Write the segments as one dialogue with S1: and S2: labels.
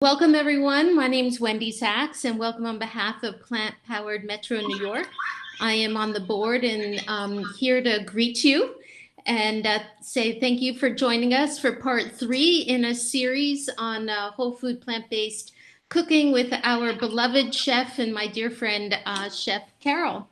S1: Welcome, everyone. My name is Wendy Sachs, and welcome on behalf of Plant Powered Metro New York. I am on the board and here to greet you and say thank you for joining us for part 3 in a series on whole food plant-based cooking with our beloved chef and my dear friend, Chef Carole.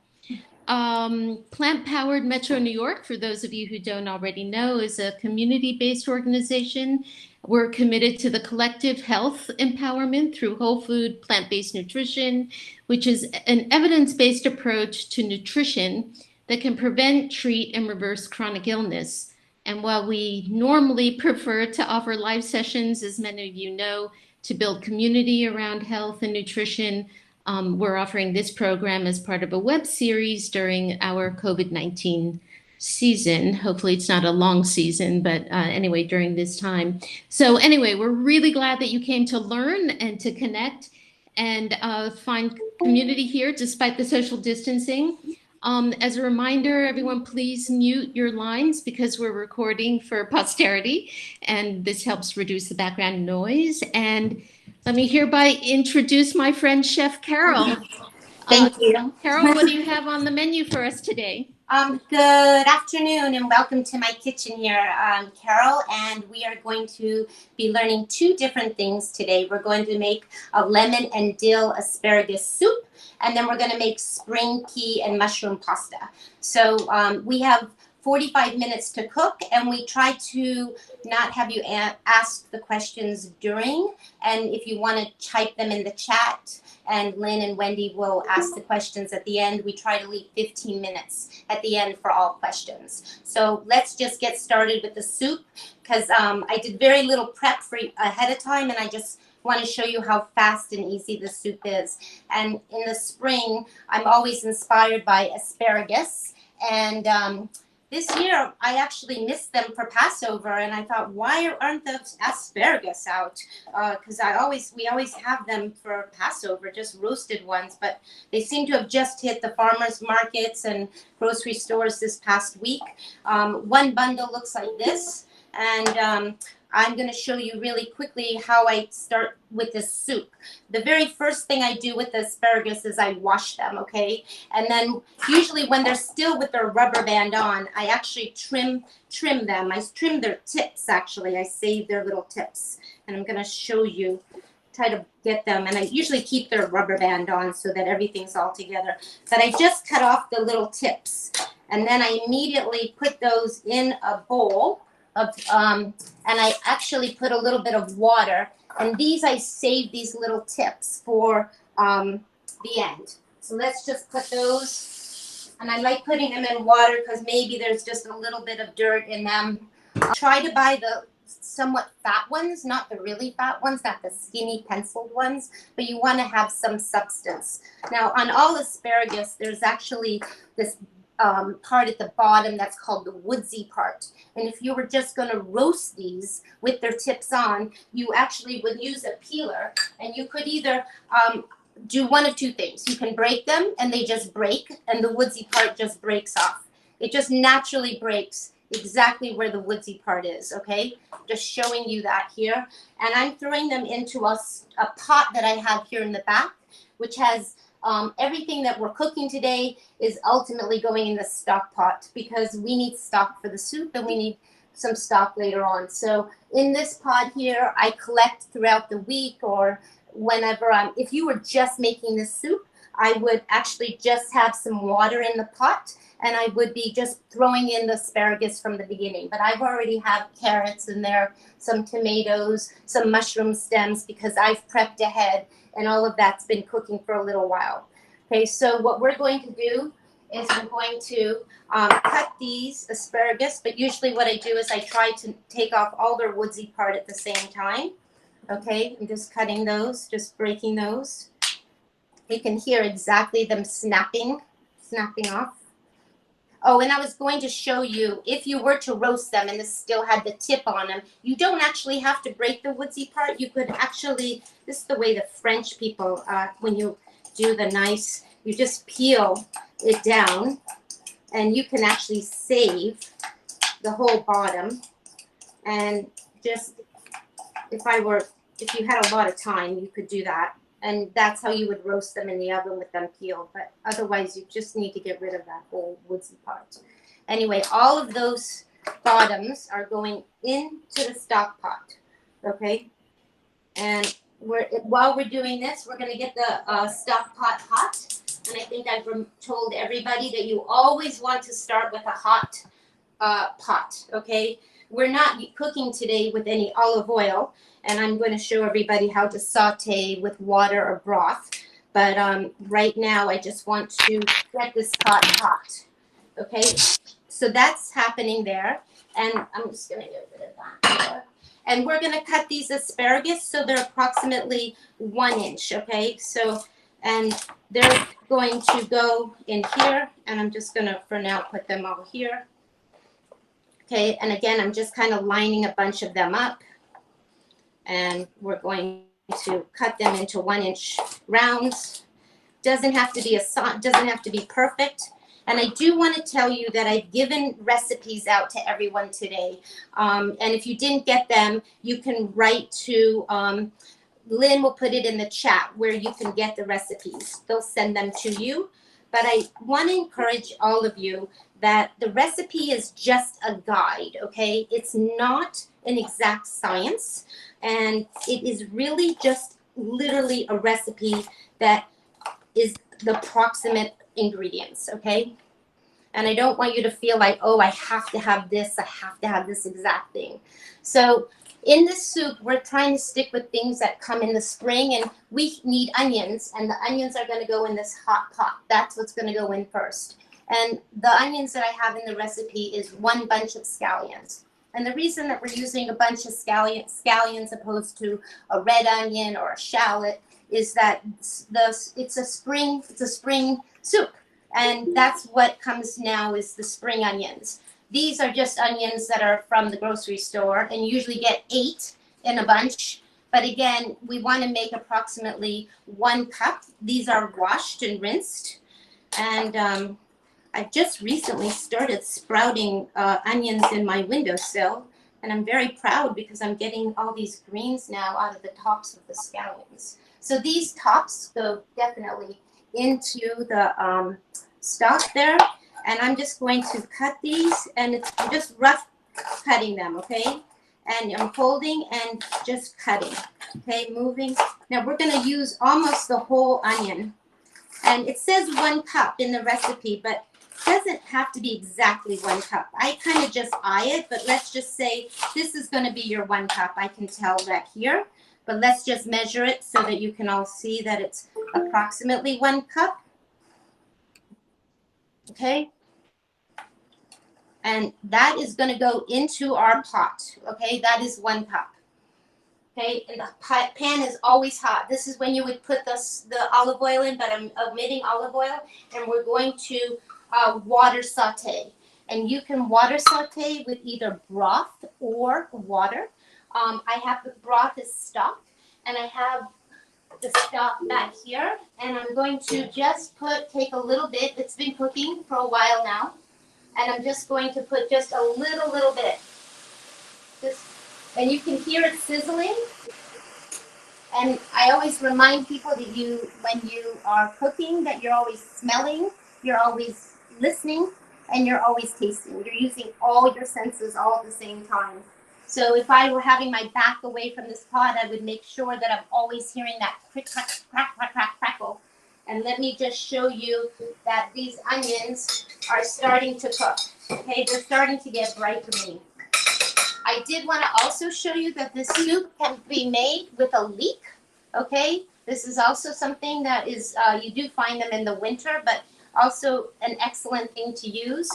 S1: Plant Powered Metro New York, for those of you who don't already know, is a community-based organization. We're committed to the collective health empowerment through whole food, plant-based nutrition, which is an evidence-based approach to nutrition that can prevent, treat, and reverse chronic illness. And while we normally prefer to offer live sessions, as many of you know, to build community around health and nutrition, we're offering this program as part of a web series during our COVID-19 season. Hopefully it's not a long season, but anyway, during this time. So anyway, we're really glad that you came to learn and to connect and find community here despite the social distancing. As a reminder, everyone, please mute your lines because we're recording for posterity, and this helps reduce the background noise. And let me hereby introduce my friend, Chef Carole.
S2: Thank you.
S1: Carole, what do you have on the menu for us today?
S2: Good afternoon and welcome to my kitchen here. I'm Carole, and we are going to be learning 2 different things today. We're going to make a lemon and dill asparagus soup, and then we're going to make spring pea and mushroom pasta. So we have 45 minutes to cook, and we try to not have you ask the questions during, and if you want to type them in the chat, and Lynn and Wendy will ask the questions at the end. We try to leave 15 minutes at the end for all questions. So let's just get started with the soup, because I did very little prep for ahead of time, and I just want to show you how fast and easy the soup is. And in the spring, I'm always inspired by asparagus, and this year, I actually missed them for Passover, and I thought, why aren't the asparagus out? Because we always have them for Passover, just roasted ones, but they seem to have just hit the farmers markets and grocery stores this past week. One bundle looks like this, and I'm going to show you really quickly how I start with this soup. The very first thing I do with the asparagus is I wash them, okay? And then usually when they're still with their rubber band on, I actually trim them. I trim their tips, actually. I save their little tips. And I'm going to show you, try to get them. And I usually keep their rubber band on so that everything's all together. But I just cut off the little tips. And then I immediately put those in a bowl. And I actually put a little bit of water, and I save these little tips for the end. So let's just put those, and I like putting them in water because maybe there's just a little bit of dirt in them. Try to buy the somewhat fat ones, not the really fat ones, not the skinny penciled ones, but you want to have some substance. Now on all asparagus, there's actually this part at the bottom that's called the woodsy part. And if you were just going to roast these with their tips on, you actually would use a peeler, and you could either do one of 2 things. You can break them and they just break, and the woodsy part just breaks off. It just naturally breaks exactly where the woodsy part is, okay? Just showing you that here. And I'm throwing them into a pot that I have here in the back, which has everything that we're cooking today is ultimately going in the stock pot, because we need stock for the soup and we need some stock later on. So in this pot here, I collect throughout the week, or whenever if you were just making this soup, I would actually just have some water in the pot, and I would be just throwing in the asparagus from the beginning. But I've already have carrots in there, some tomatoes, some mushroom stems, because I've prepped ahead, and all of that's been cooking for a little while. Okay, so what we're going to do is we're going to cut these asparagus, but usually what I do is I try to take off all their woodsy part at the same time. Okay, I'm just cutting those, just breaking those. You can hear exactly them snapping off. Oh, and I was going to show you, if you were to roast them and this still had the tip on them, you don't actually have to break the woodsy part. You could actually, this is the way the French people, when you do the nice, you just peel it down, and you can actually save the whole bottom. And just, if I were if you had a lot of time, you could do that. And that's how you would roast them in the oven with them peeled. But otherwise, you just need to get rid of that whole woodsy part. Anyway, all of those bottoms are going into the stock pot, okay? And while we're doing this, we're going to get the stock pot hot. And I think I've told everybody that you always want to start with a hot pot, okay? We're not cooking today with any olive oil, and I'm going to show everybody how to saute with water or broth. But right now, I just want to get this pot hot, okay? So that's happening there, and I'm just going to get rid of that. And we're going to cut these asparagus so they're approximately 1 inch, okay? So, and they're going to go in here, and I'm just going to, for now, put them over here. Okay, and again, I'm just kind of lining a bunch of them up, and we're going to cut them into 1 inch rounds. Doesn't have to be perfect. And I do want to tell you that I've given recipes out to everyone today. And if you didn't get them, you can write to, Lynn will put it in the chat where you can get the recipes. They'll send them to you. But I want to encourage all of you that the recipe is just a guide, okay? It's not an exact science. And it is really just literally a recipe that is the approximate ingredients, okay? And I don't want you to feel like, oh, I have to have this exact thing. So in this soup, we're trying to stick with things that come in the spring, and we need onions, and the onions are going to go in this hot pot. That's what's going to go in first. And the onions that I have in the recipe is 1 bunch of scallions. And the reason that we're using a bunch of scallions opposed to a red onion or a shallot is that it's a spring soup. And that's what comes now is the spring onions. These are just onions that are from the grocery store, and you usually get 8 in a bunch. But again, we want to make approximately 1 cup. These are washed and rinsed. And I just recently started sprouting onions in my windowsill. And I'm very proud because I'm getting all these greens now out of the tops of the scallions. So these tops go definitely into the stock there. And I'm just going to cut these, and it's just rough cutting them, okay? And I'm holding and just cutting, okay, moving. Now we're going to use almost the whole onion. And it says 1 cup in the recipe, but it doesn't have to be exactly 1 cup. I kind of just eye it, but let's just say this is going to be your 1 cup. I can tell that here, but let's just measure it so that you can all see that it's approximately 1 cup. Okay. And that is going to go into our pot. Okay, that is 1 cup. Okay, and the pan is always hot. This is when you would put the olive oil in, but I'm omitting olive oil, and we're going to water saute. And you can water saute with either broth or water. I have the broth as stock, and I have the stock back here, and I'm going to just take a little bit. It's been cooking for a while now. And I'm just going to put just a little bit. And you can hear it sizzling. And I always remind people that when you are cooking, that you're always smelling, you're always listening, and you're always tasting. You're using all your senses all at the same time. So if I were having my back away from this pot, I would make sure that I'm always hearing that crick, crack, crack, crack, crack, crackle. And let me just show you that these onions are starting to cook. Okay, they're starting to get bright green. I did want to also show you that this soup can be made with a leek. Okay, this is also something that is, you do find them in the winter, but also an excellent thing to use.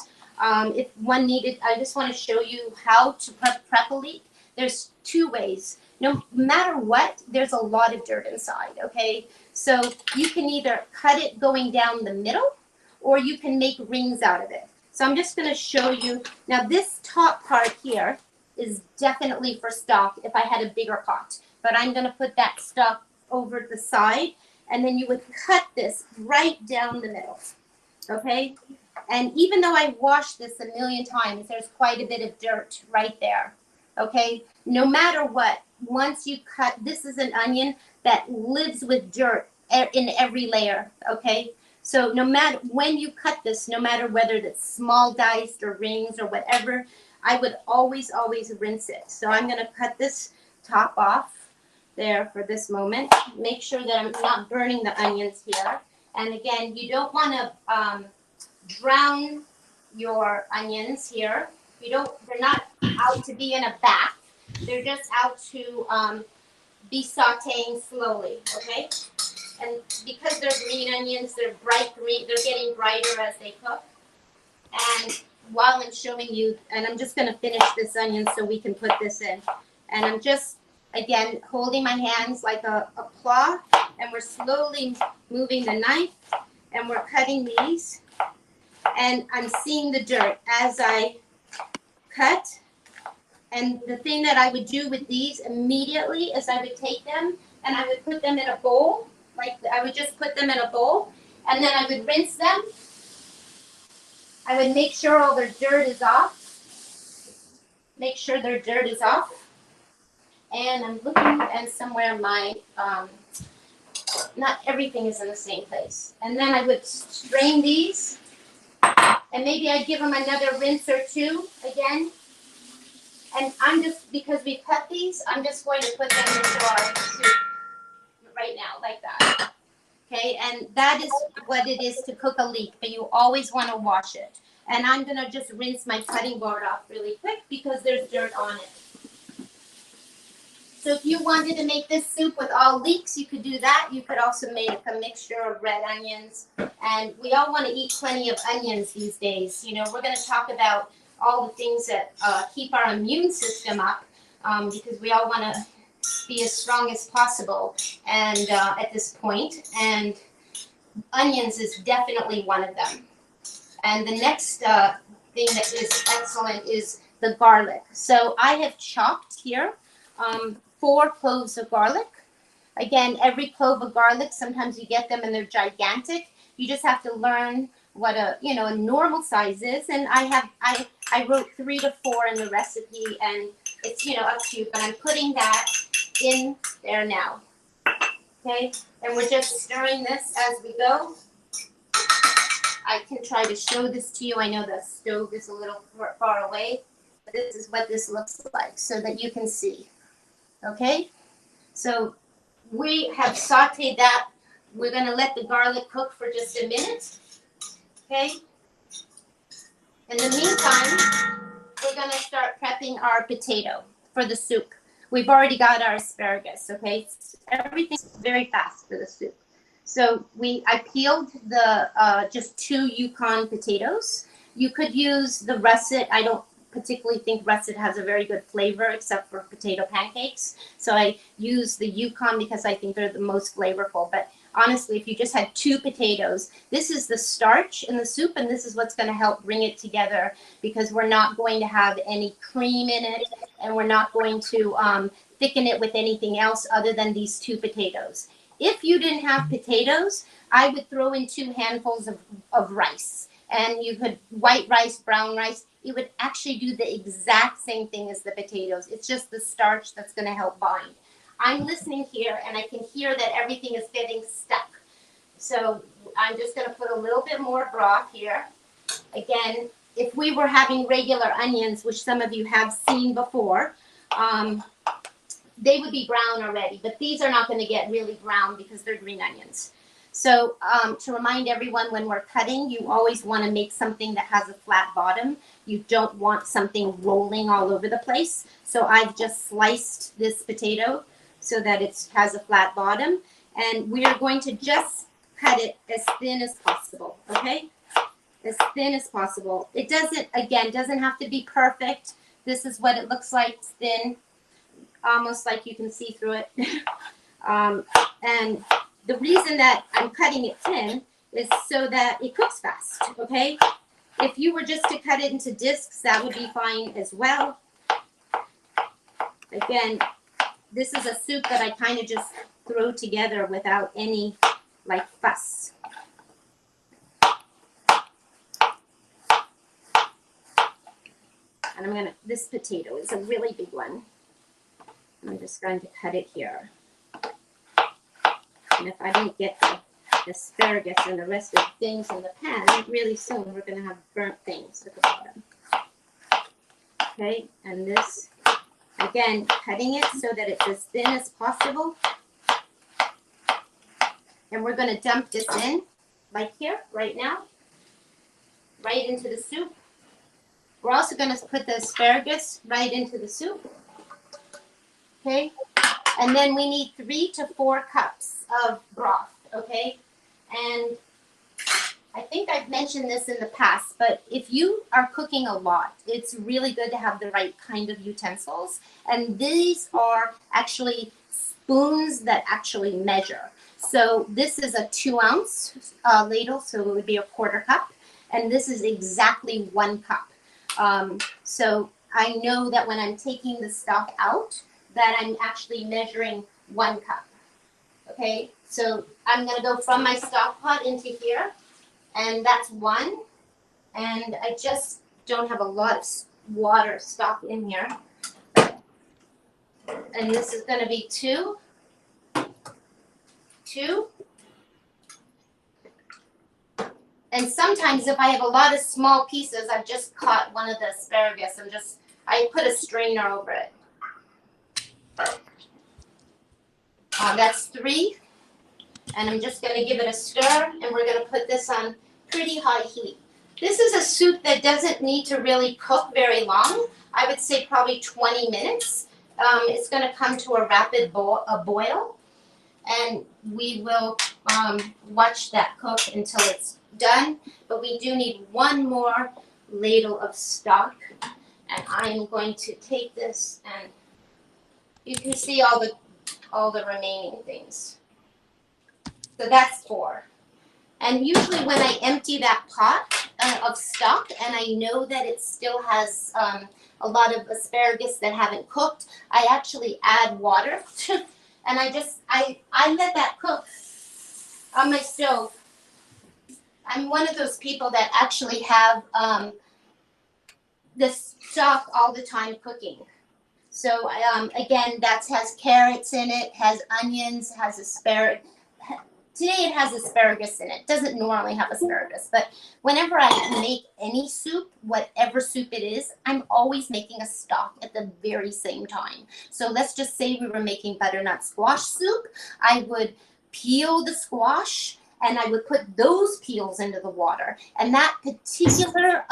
S2: If one needed, I just want to show you how to prep a leek. There's 2 ways. No matter what, there's a lot of dirt inside, okay? So you can either cut it going down the middle, or you can make rings out of it. So I'm just going to show you. Now this top part here is definitely for stock if I had a bigger pot. But I'm going to put that stock over the side, and then you would cut this right down the middle, okay? And even though I washed this a million times, there's quite a bit of dirt right there. Okay, no matter what, once you cut, this is an onion that lives with dirt in every layer. Okay, so no matter when you cut this, no matter whether it's small diced or rings or whatever, I would always rinse it. So I'm going to cut this top off there for this moment. Make sure that I'm not burning the onions here. And again, you don't want to drown your onions here. They're not out to be in a bath. They're just out to be sauteing slowly, okay? And because they're green onions, they're bright green. They're getting brighter as they cook. And while I'm showing you, and I'm just going to finish this onion so we can put this in. And I'm just, again, holding my hands like a claw, and we're slowly moving the knife, and we're cutting these. And I'm seeing the dirt as I cut. And the thing that I would do with these immediately is I would take them and I would put them in a bowl. Like I would just put them in a bowl, and then I would rinse them. I would make sure all their dirt is off. Make sure their dirt is off. And I'm looking, and somewhere my, not everything is in the same place. And then I would strain these, and maybe I'd give them another rinse or two again. And I'm just, because we cut these, I'm just going to put them into our soup right now, like that. Okay, and that is what it is to cook a leek, but you always want to wash it. And I'm going to just rinse my cutting board off really quick because there's dirt on it. So if you wanted to make this soup with all leeks, you could do that. You could also make a mixture of red onions. And we all want to eat plenty of onions these days. You know, we're going to talk about all the things that keep our immune system up because we all want to be as strong as possible and at this point. And onions is definitely one of them. And the next thing that is excellent is the garlic. So I have chopped here 4 cloves of garlic. Again, every clove of garlic, sometimes you get them and they're gigantic. You just have to learn what a normal size is. And I wrote 3 to 4 in the recipe, and it's up to you. But I'm putting that in there now. Okay, and we're just stirring this as we go. I can try to show this to you. I know the stove is a little far away, but this is what this looks like so that you can see. Okay, so we have sauteed that. We're going to let the garlic cook for just a minute. Okay, in the meantime, we're going to start prepping our potato for the soup. We've already got our asparagus. Okay, everything's very fast for the soup. So I peeled the just 2 Yukon potatoes. You could use the russet. I don't particularly think russet has a very good flavor except for potato pancakes. So I use the Yukon because I think they're the most flavorful. But honestly, if you just had 2 potatoes, this is the starch in the soup, and this is what's going to help bring it together because we're not going to have any cream in it, and we're not going to thicken it with anything else other than these 2 potatoes. If you didn't have potatoes, I would throw in 2 handfuls of rice. And you could white rice, brown rice. It would actually do the exact same thing as the potatoes. It's just the starch that's going to help bind. I'm listening here, and I can hear that everything is getting stuck. So I'm just going to put a little bit more broth here. Again, if we were having regular onions, which some of you have seen before, they would be brown already. But these are not going to get really brown because they're green onions. So to remind everyone, when we're cutting, you always want to make something that has a flat bottom. You don't want something rolling all over the place. So I've just sliced this potato so that it has a flat bottom. And we are going to just cut it as thin as possible, okay? As thin as possible. It doesn't have to be perfect. This is what it looks like. It's thin, almost like you can see through it. And the reason that I'm cutting it thin is so that it cooks fast, okay? If you were just to cut it into discs, that would be fine as well. Again, this is a soup that I kind of just throw together without any, like, fuss. And this potato is a really big one. I'm just going to cut it here. And if I don't get the asparagus and the rest of the things in the pan, really soon we're going to have burnt things at the bottom. Okay, and this, again, cutting it so that it's as thin as possible. And we're going to dump this in, like here, right now, right into the soup. We're also going to put the asparagus right into the soup. Okay, and then we need 3 to 4 cups of broth, okay? And I think I've mentioned this in the past, but if you are cooking a lot, it's really good to have the right kind of utensils. And these are actually spoons that actually measure. So this is a 2-ounce ladle, so it would be a 1/4 cup. And this is exactly 1 cup. So I know that when I'm taking the stock out, that I'm actually measuring 1 cup. Okay, so I'm going to go from my stock pot into here, and that's 1. And I just don't have a lot of water stock in here. And this is going to be 2. And sometimes if I have a lot of small pieces, I've just caught one of the asparagus and I put a strainer over it. That's 3. And I'm just going to give it a stir, and we're going to put this on pretty high heat. This is a soup that doesn't need to really cook very long. I would say probably 20 minutes. It's going to come to a rapid boil, and we will watch that cook until it's done. But we do need 1 more ladle of stock, and I'm going to take this, and you can see all the remaining things. So that's 4. And usually when I empty that pot of stock and I know that it still has a lot of asparagus that haven't cooked, I actually add water and I let that cook on my stove. I'm one of those people that actually have this stock all the time cooking. So again, that has carrots in it, has onions, has asparagus. Today it has asparagus in it. It doesn't normally have asparagus, but whenever I make any soup, whatever soup it is, I'm always making a stock at the very same time. So let's just say we were making butternut squash soup. I would peel the squash and I would put those peels into the water. And that particular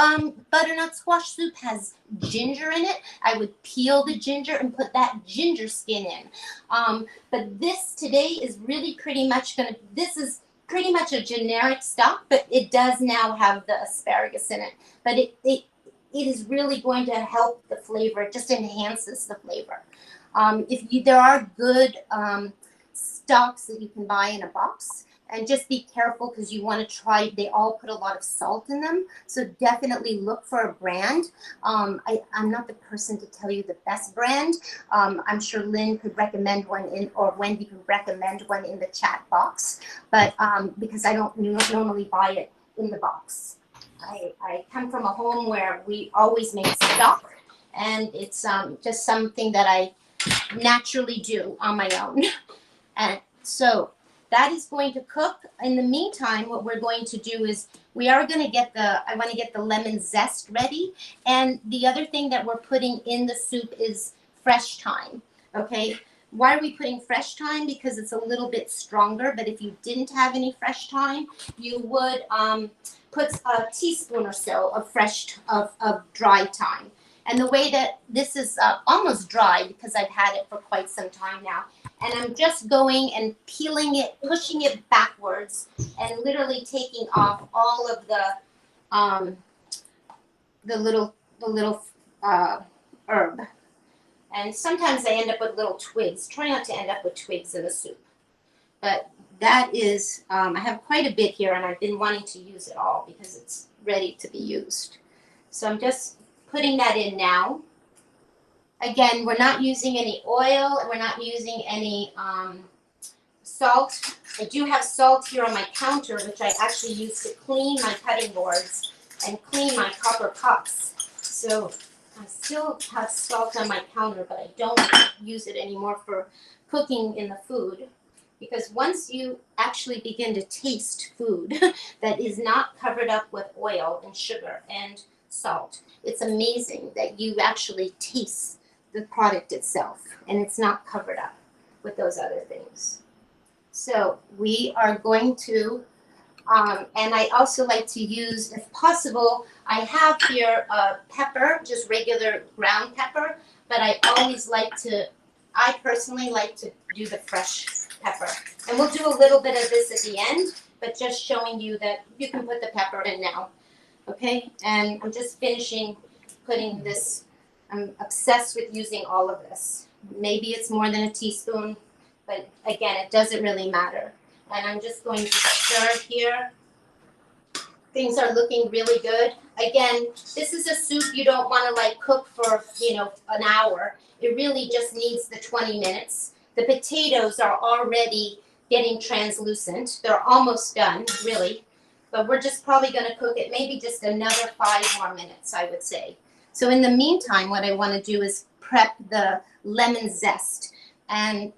S2: butternut squash soup has ginger in it. I would peel the ginger and put that ginger skin in. But this today is really pretty much this is pretty much a generic stock, but it does now have the asparagus in it. But it is really going to help the flavor. It just enhances the flavor. There are good stocks that you can buy in a box. And just be careful because you want to try, they all put a lot of salt in them. So definitely look for a brand. I'm not the person to tell you the best brand. I'm sure Lynn could recommend one or Wendy could recommend one in the chat box. But because I don't normally buy it in the box. I come from a home where we always make stock. And it's just something that I naturally do on my own. And so that is going to cook. In the meantime, what we're going to do is I want to get the lemon zest ready. And the other thing that we're putting in the soup is fresh thyme, okay? Why are we putting fresh thyme? Because it's a little bit stronger, but if you didn't have any fresh thyme, you would put a teaspoon or so of dry thyme. And the way that this is almost dry because I've had it for quite some time now. And I'm just going and peeling it, pushing it backwards, and literally taking off all of the little herb. And sometimes I end up with little twigs. Try not to end up with twigs in the soup. But that is, I have quite a bit here, and I've been wanting to use it all because it's ready to be used. So I'm just putting that in now. Again, we're not using any oil. We're not using any salt. I do have salt here on my counter, which I actually use to clean my cutting boards and clean my copper cups. So I still have salt on my counter, but I don't use it anymore for cooking in the food. Because once you actually begin to taste food that is not covered up with oil and sugar and salt, it's amazing that you actually taste the product itself and it's not covered up with those other things. So we are going to, and I also like to use, if possible, I have here pepper, just regular ground pepper, but I personally like to do the fresh pepper. And we'll do a little bit of this at the end, but just showing you that you can put the pepper in now. Okay, and I'm just finishing putting this. I'm obsessed with using all of this. Maybe it's more than a teaspoon, but again, it doesn't really matter. And I'm just going to stir here. Things are looking really good. Again, this is a soup you don't want to like cook for, an hour. It really just needs the 20 minutes. The potatoes are already getting translucent. They're almost done, really. But we're just probably going to cook it maybe just another 5 more minutes, I would say. So in the meantime, what I want to do is prep the lemon zest. And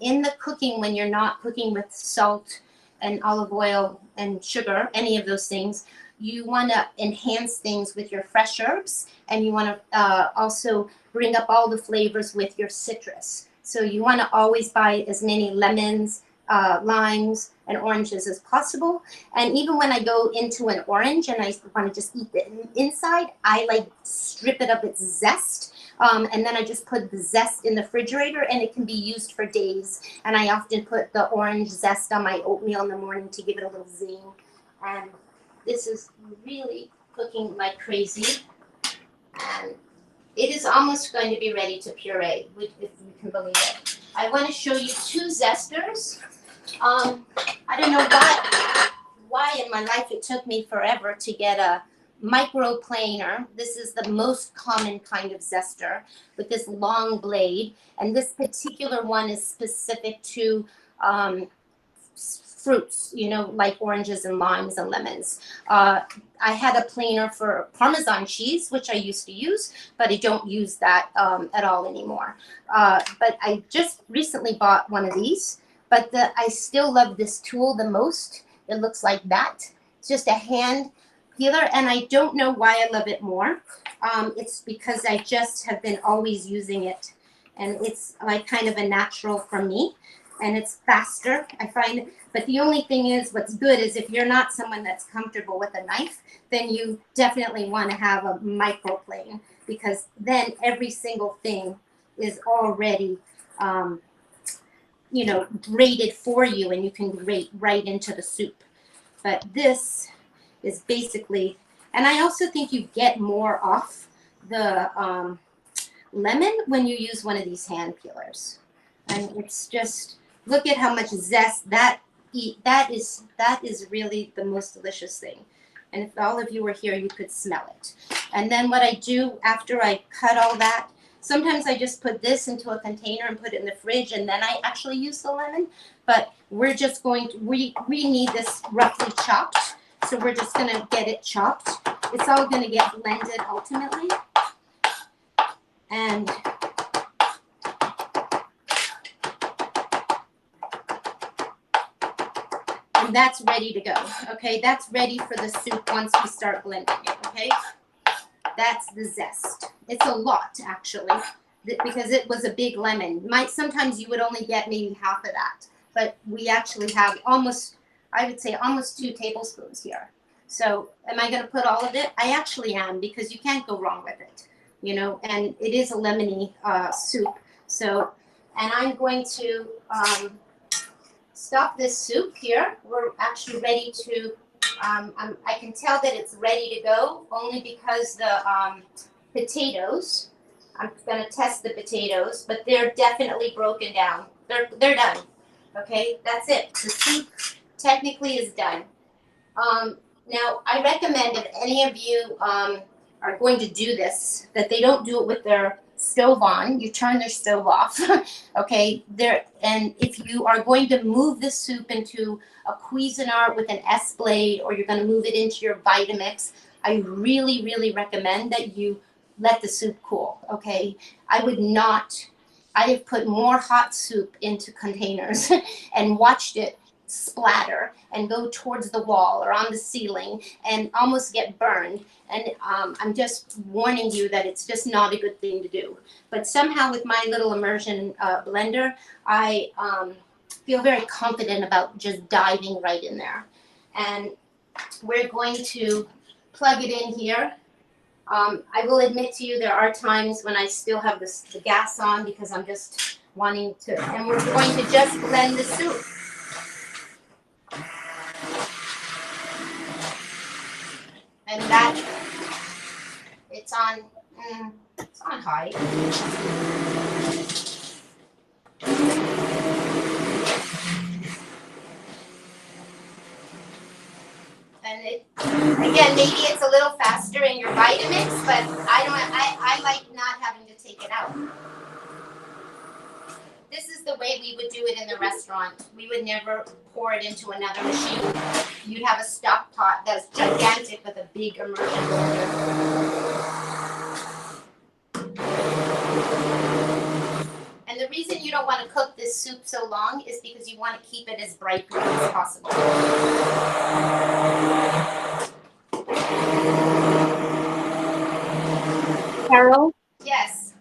S2: in the cooking, when you're not cooking with salt and olive oil and sugar, any of those things, you want to enhance things with your fresh herbs, and you want to also bring up all the flavors with your citrus. So you want to always buy as many lemons, limes, and oranges as possible. And even when I go into an orange and I want to just eat the inside, I like strip it of its zest. And then I just put the zest in the refrigerator, and it can be used for days. And I often put the orange zest on my oatmeal in the morning to give it a little zing. And this is really cooking like crazy. And it is almost going to be ready to puree, if you can believe it. I want to show you 2 zesters. I don't know why in my life it took me forever to get a microplaner. This is the most common kind of zester with this long blade, and this particular one is specific to fruits, like oranges and limes and lemons. I had a planer for Parmesan cheese, which I used to use, but I don't use that at all anymore. But I just recently bought one of these, but I still love this tool the most. It looks like that. It's just a hand peeler, and I don't know why I love it more. It's because I just have been always using it, and it's like kind of a natural for me, and it's faster, I find. But the only thing is, what's good is if you're not someone that's comfortable with a knife, then you definitely want to have a microplane, because then every single thing is already grated for you, and you can grate right into the soup. But this is basically, and I also think you get more off the lemon when you use one of these hand peelers. And it's just, look at how much zest that is really the most delicious thing. And if all of you were here, you could smell it. And then what I do after I cut all that, sometimes I just put this into a container and put it in the fridge, and then I actually use the lemon. But we're just going to, we need this roughly chopped. So we're just going to get it chopped. It's all going to get blended ultimately. And that's ready to go. Okay, that's ready for the soup once we start blending it. Okay, that's the zest. It's a lot actually, because it was a big lemon. Sometimes you would only get maybe half of that, but we actually have almost, I would say almost 2 tablespoons here. So am I going to put all of it? I actually am, because you can't go wrong with it, and it is a lemony soup. So, and I'm going to stop this soup here. We're actually ready to, I can tell that it's ready to go only because the potatoes, I'm going to test the potatoes, but they're definitely broken down. They're done. Okay, that's it. The soup technically is done. Now, I recommend if any of you are going to do this, that they don't do it with their stove on. You turn their stove off. Okay, and if you are going to move the soup into a Cuisinart with an S blade, or you're going to move it into your Vitamix, I really, really recommend that you let the soup cool, okay? I have put more hot soup into containers and watched it splatter and go towards the wall or on the ceiling and almost get burned. And I'm just warning you that it's just not a good thing to do. But somehow with my little immersion blender, I feel very confident about just diving right in there. And we're going to plug it in here. I will admit to you there are times when I still have the gas on because I'm just wanting to, and we're going to just blend the soup. And that, it's on high. And it, again, maybe it's a little faster in your Vitamix, but I like not having to take it out. This is the way we would do it in the restaurant. We would never pour it into another machine. You'd have a stock pot that's gigantic with a big immersion blender. And the reason you don't want to cook this soup so long is because you want to keep it as bright green as possible.
S3: Carole?
S2: Yes.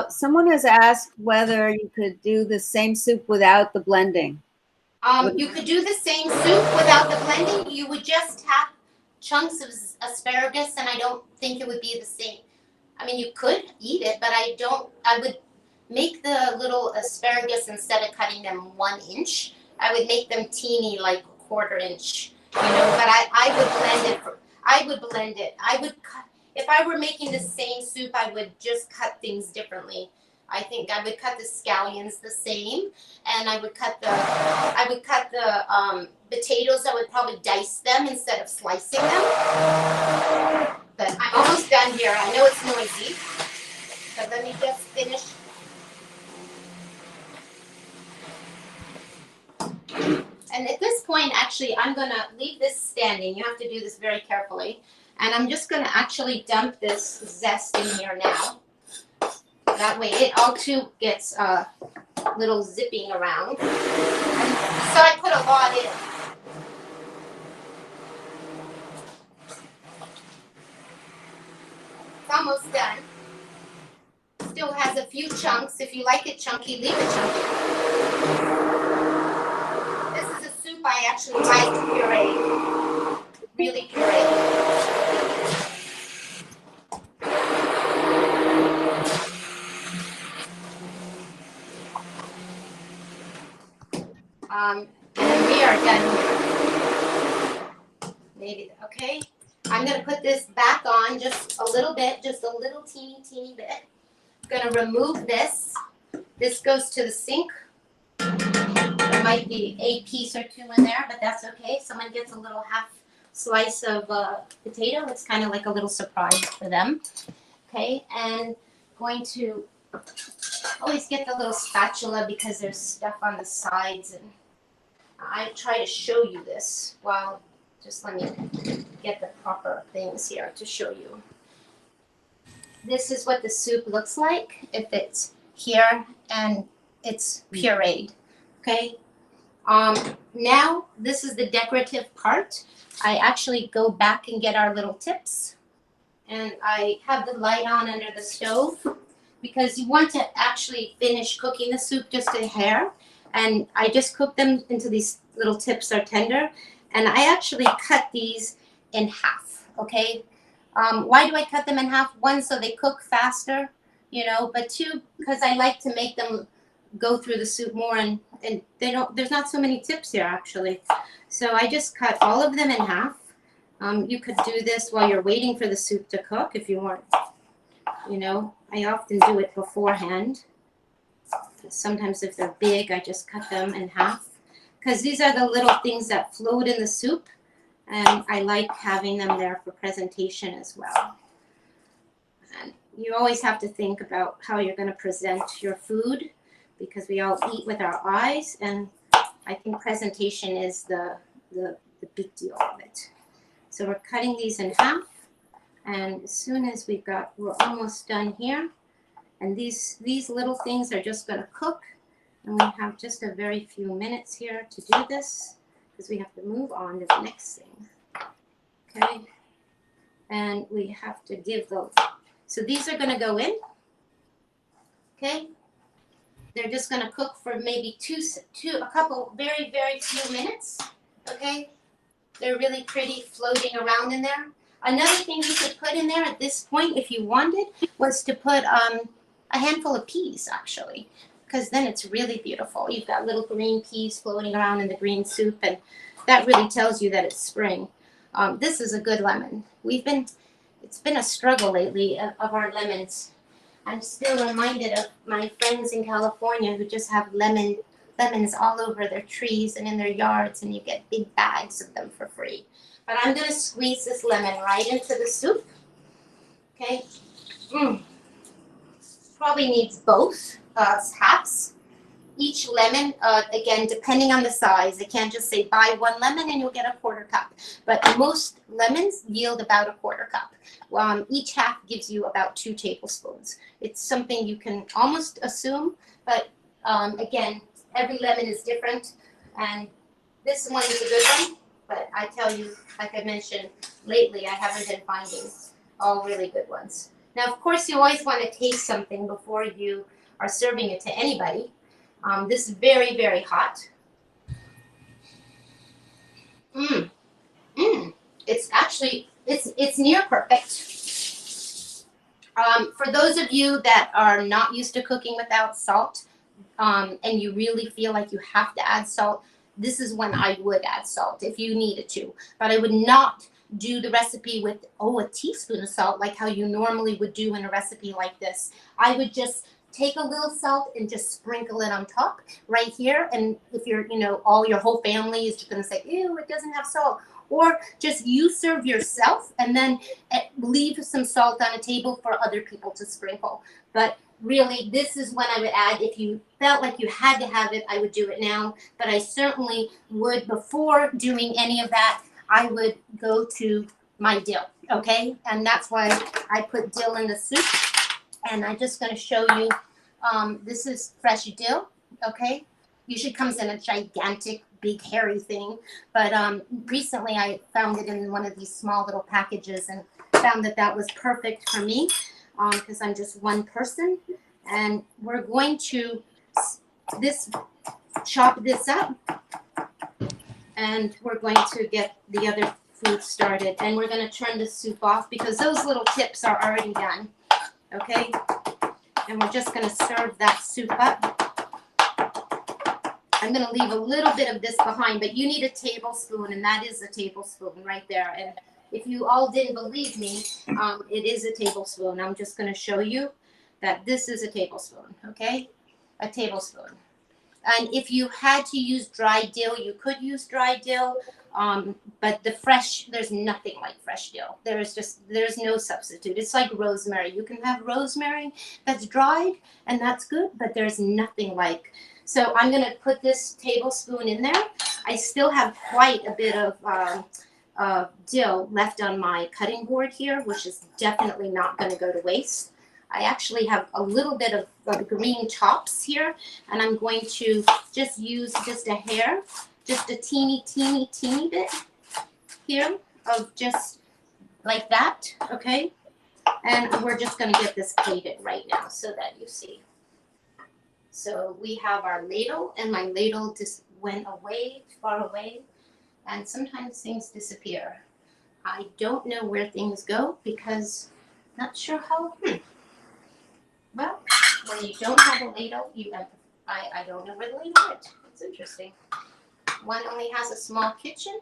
S3: Someone has asked whether you could do the same soup without the blending.
S2: You could do the same soup without the blending. You would just have chunks of asparagus, and I don't think it would be the same. I mean, you could eat it, but I would make the little asparagus, instead of cutting them 1 inch, I would make them teeny, like 1/4 inch, you know, but I would blend it. I would cut, if I were making the same soup, I would just cut things differently. I think I would cut the scallions the same, and I would cut the potatoes. I would probably dice them instead of slicing them. But I'm almost done here. I know it's noisy, but let me just finish. And at this point, actually, I'm going to leave this standing. You have to do this very carefully. And I'm just going to actually dump this zest in here now. That way it all too gets a little zipping around. And so I put a lot in. It's almost done. Still has a few chunks. If you like it chunky, leave it chunky. This is a soup I actually like pureed. Really pureed. And we are done here. Maybe, okay. I'm going to put this back on just a little bit, just a little teeny bit. I'm going to remove this. This goes to the sink. There might be a piece or two in there, but that's okay. Someone gets a little half slice of potato. It's kind of like a little surprise for them. Okay, and going to always get the little spatula because there's stuff on the sides, and I try to show you this. Well, just let me get the proper things here to show you. This is what the soup looks like if it's here and it's pureed. Okay. Now this is the decorative part. I actually go back and get our little tips, and I have the light on under the stove because you want to actually finish cooking the soup just a hair. And I just cook them into these little tips are tender, and I actually cut these in half. Okay. Why do I cut them in half? One, so they cook faster, you know, but two, because I like to make them go through the soup more, and there's not so many tips here actually. So I just cut all of them in half. You could do this while you're waiting for the soup to cook if you want, you know. I often do it beforehand. Sometimes if they're big, I just cut them in half because these are the little things that float in the soup, and I like having them there for presentation as well. And you always have to think about how you're going to present your food because we all eat with our eyes, and I think presentation is the big deal of it. So we're cutting these in half. And as soon as we're almost done here, and these little things are just going to cook, and we have just a very few minutes here to do this because we have to move on to the next thing. Okay, and we have to give those. So these are going to go in. Okay, they're just going to cook for maybe a couple, very, very few minutes. Okay, they're really pretty floating around in there. Another thing you could put in there at this point, if you wanted, was to put a handful of peas, actually, because then it's really beautiful. You've got little green peas floating around in the green soup, and that really tells you that it's spring. This is a good lemon. It's been a struggle lately of our lemons. I'm still reminded of my friends in California who just have lemons all over their trees and in their yards, and you get big bags of them for free. But I'm going to squeeze this lemon right into the soup. Okay. Probably needs both halves. Each lemon, again, depending on the size, I can't just say buy one lemon and you'll get a quarter cup. But most lemons yield about a quarter cup. Each half gives you about 2 tablespoons. It's something you can almost assume, but again, every lemon is different. And this one is a good one, but I tell you, like I mentioned, lately I haven't been finding all really good ones. Now, of course, you always want to taste something before you are serving it to anybody. This is very, very hot. It's actually, it's near perfect. For those of you that are not used to cooking without salt, and you really feel like you have to add salt, this is when I would add salt if you needed to. But I would not do the recipe with, a teaspoon of salt like how you normally would do in a recipe like this. I would just take a little salt and just sprinkle it on top right here. And if you're, all your whole family is just going to say, ew, it doesn't have salt. Or just you serve yourself and then leave some salt on a table for other people to sprinkle. But really, this is when I would add. If you felt like you had to have it, I would do it now. But I certainly would, before doing any of that, I would go to my dill, okay? And that's why I put dill in the soup. And I'm just going to show you, this is fresh dill, okay? Usually comes in a gigantic, big, hairy thing. But recently I found it in one of these small little packages and found that was perfect for me because I'm just one person. And we're going to chop this up. And we're going to get the other food started. And we're going to turn the soup off because those little tips are already done. Okay, and we're just going to serve that soup up. I'm going to leave a little bit of this behind, but you need a tablespoon, and that is a tablespoon right there. And if you all didn't believe me, it is a tablespoon. I'm just going to show you that this is a tablespoon, okay? A tablespoon. And if you had to use dry dill, you could use dry dill. But the fresh, there's nothing like fresh dill. There's no substitute. It's like rosemary. You can have rosemary that's dried, and that's good, but there's nothing like. So I'm going to put this tablespoon in there. I still have quite a bit of dill left on my cutting board here, which is definitely not going to go to waste. I actually have a little bit of green tops here, and I'm going to just use just a hair, just a teeny bit here of just like that, okay? And we're just going to get this plated right now so that you see. So we have our ladle, and my ladle just went away, far away, and sometimes things disappear. I don't know where things go because not sure how. Well, when you don't have a ladle, I don't know where the ladle went. It's interesting. One only has a small kitchen,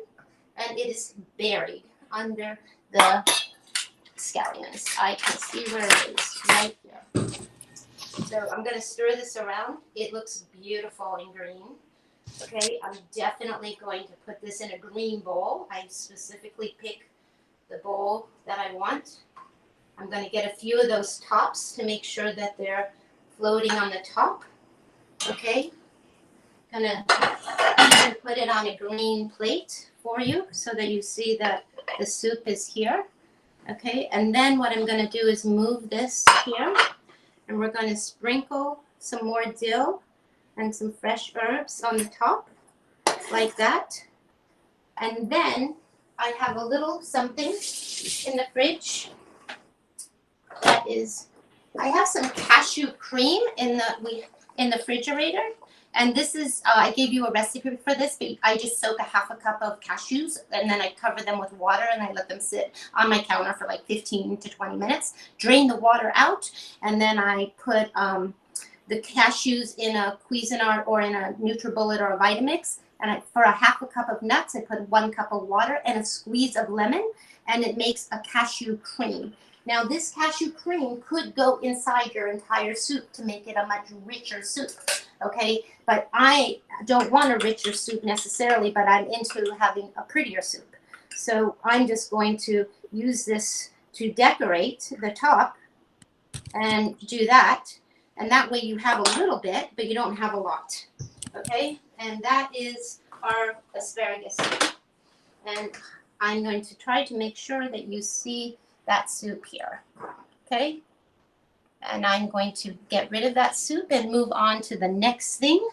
S2: and it is buried under the scallions. I can see where it is, right there. So I'm going to stir this around. It looks beautiful and green. Okay, I'm definitely going to put this in a green bowl. I specifically pick the bowl that I want. I'm going to get a few of those tops to make sure that they're floating on the top. Okay. I'm going to put it on a green plate for you so that you see that the soup is here. Okay, and then what I'm going to do is move this here, and we're going to sprinkle some more dill and some fresh herbs on the top, like that. And then I have a little something in the fridge that is, I have some cashew cream in the refrigerator. And this is, I gave you a recipe for this, but I just soak a half a cup of cashews and then I cover them with water and I let them sit on my counter for like 15 to 20 minutes, drain the water out, and then I put the cashews in a Cuisinart or in a NutriBullet or a Vitamix. And for a half a cup of nuts, I put 1 cup of water and a squeeze of lemon, and it makes a cashew cream. Now, this cashew cream could go inside your entire soup to make it a much richer soup, okay? But I don't want a richer soup necessarily, but I'm into having a prettier soup. So I'm just going to use this to decorate the top and do that. And that way you have a little bit, but you don't have a lot, okay? And that is our asparagus soup. And I'm going to try to make sure that you see that soup here, okay? And I'm going to get rid of that soup and move on to the next thing.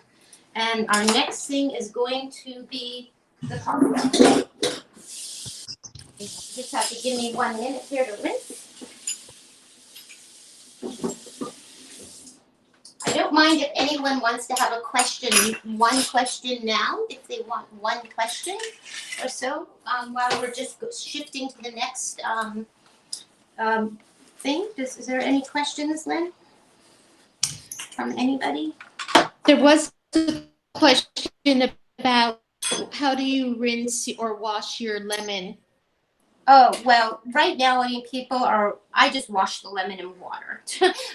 S2: And our next thing is going to be the pasta. You just have to give me 1 minute here to rinse. I don't mind if anyone wants to have a question, one question now, if they want one question or so, while we're just shifting to the next thing. Is there any questions, Lynn, from anybody?
S1: There was a question about how do you rinse or wash your lemon?
S2: Oh, well, right now, I mean, I just wash the lemon in water.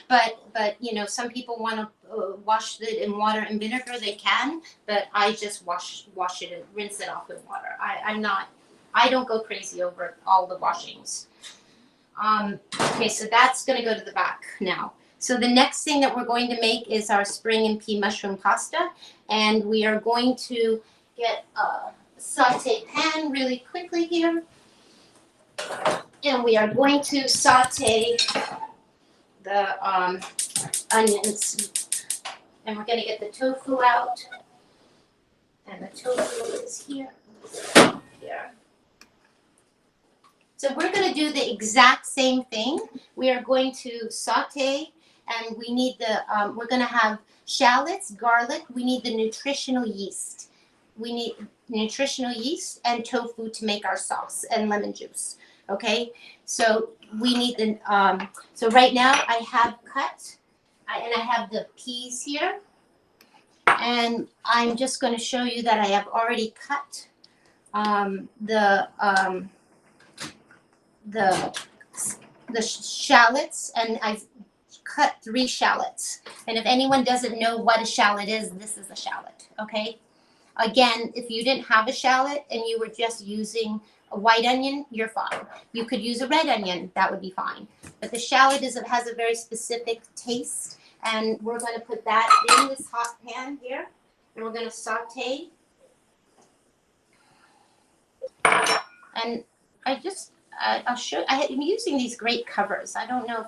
S2: but, you know, some people want to wash it in water and vinegar, they can, but I just wash it and rinse it off in water. I don't go crazy over all the washings. Okay, so that's going to go to the back now. So the next thing that we're going to make is our spring and pea mushroom pasta, and we are going to get a saute pan really quickly here. And we are going to saute the onions. And we're going to get the tofu out. And the tofu is here. Here. So we're going to do the exact same thing. We are going to saute, and we need we're going to have shallots, garlic. We need the nutritional yeast. We need nutritional yeast and tofu to make our sauce, and lemon juice. Okay, so we need so right now I have cut, and I have the peas here, and I'm just going to show you that I have already cut the shallots, and I've cut 3 shallots. And if anyone doesn't know what a shallot is, this is a shallot, okay? Again, if you didn't have a shallot and you were just using a white onion, you're fine. You could use a red onion, that would be fine. But the shallot has a very specific taste, and we're going to put that in this hot pan here, and we're going to saute. And I'll show. I'm using these great covers. I don't know if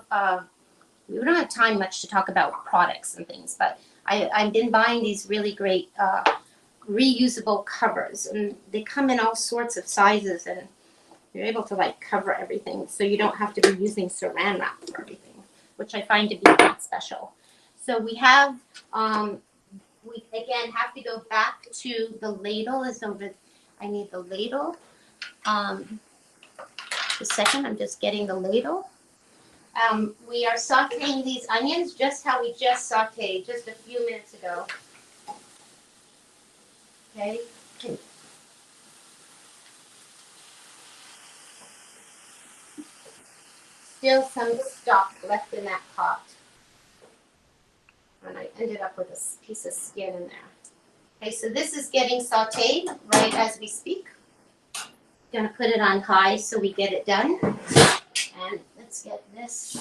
S2: we don't have time much to talk about products and things, but I've been buying these really great reusable covers, and they come in all sorts of sizes, and you're able to like cover everything, so you don't have to be using saran wrap for everything, which I find to be quite special. So we have we again have to go back to the ladle. I need the ladle. A second, I'm just getting the ladle. We are sauteing these onions just how we just sauteed just a few minutes ago. Okay. Still some stock left in that pot. And I ended up with a piece of skin in there. Okay, so this is getting sauteed right as we speak. Gonna put it on high so we get it done. And let's get this.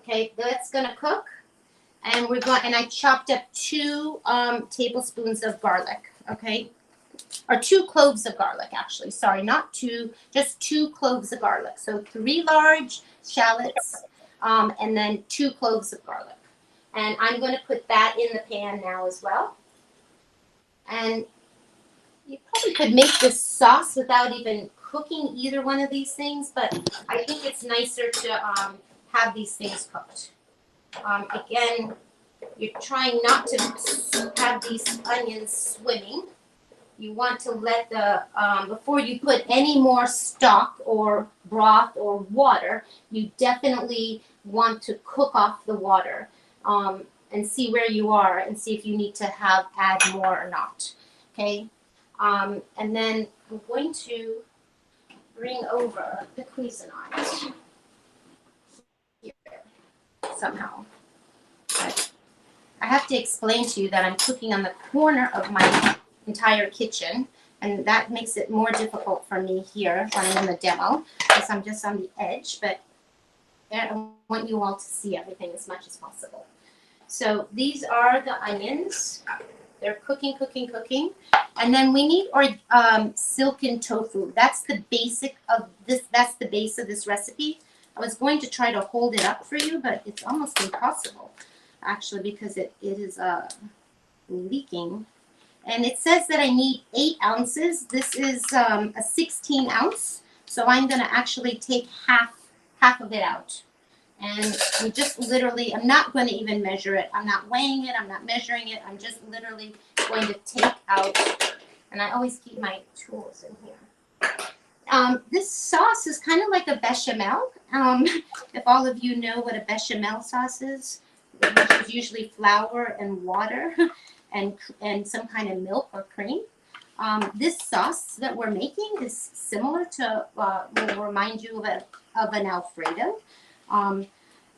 S2: Okay, that's gonna cook. And I chopped up 2 tablespoons of garlic. Okay, or 2 cloves of garlic, actually. Sorry, not 2, just 2 cloves of garlic. So 3 large shallots, and then 2 cloves of garlic. And I'm going to put that in the pan now as well. And you probably could make this sauce without even cooking either one of these things, but I think it's nicer to have these things cooked. Again, you're trying not to have these onions swimming. You want to let the, before you put any more stock or broth or water, you definitely want to cook off the water and see where you are and see if you need to add more or not. Okay? And then I'm going to bring over the Cuisinart here somehow. But I have to explain to you that I'm cooking on the corner of my entire kitchen, and that makes it more difficult for me here when I'm in the demo because I'm just on the edge, but I want you all to see everything as much as possible. So these are the onions. They're cooking, cooking, cooking. And then we need silken tofu. That's the basic of this. That's the base of this recipe. I was going to try to hold it up for you, but it's almost impossible, actually, because it is leaking. And it says that I need 8 ounces. This is a 16 ounce. So I'm going to actually take half of it out. And I'm just literally, I'm not going to even measure it. I'm not weighing it. I'm not measuring it. I'm just literally going to take out, and I always keep my tools in here. This sauce is kind of like a bechamel. If all of you know what a bechamel sauce is, which is usually flour and water and some kind of milk or cream. This sauce that we're making is similar to, will remind you of an Alfredo.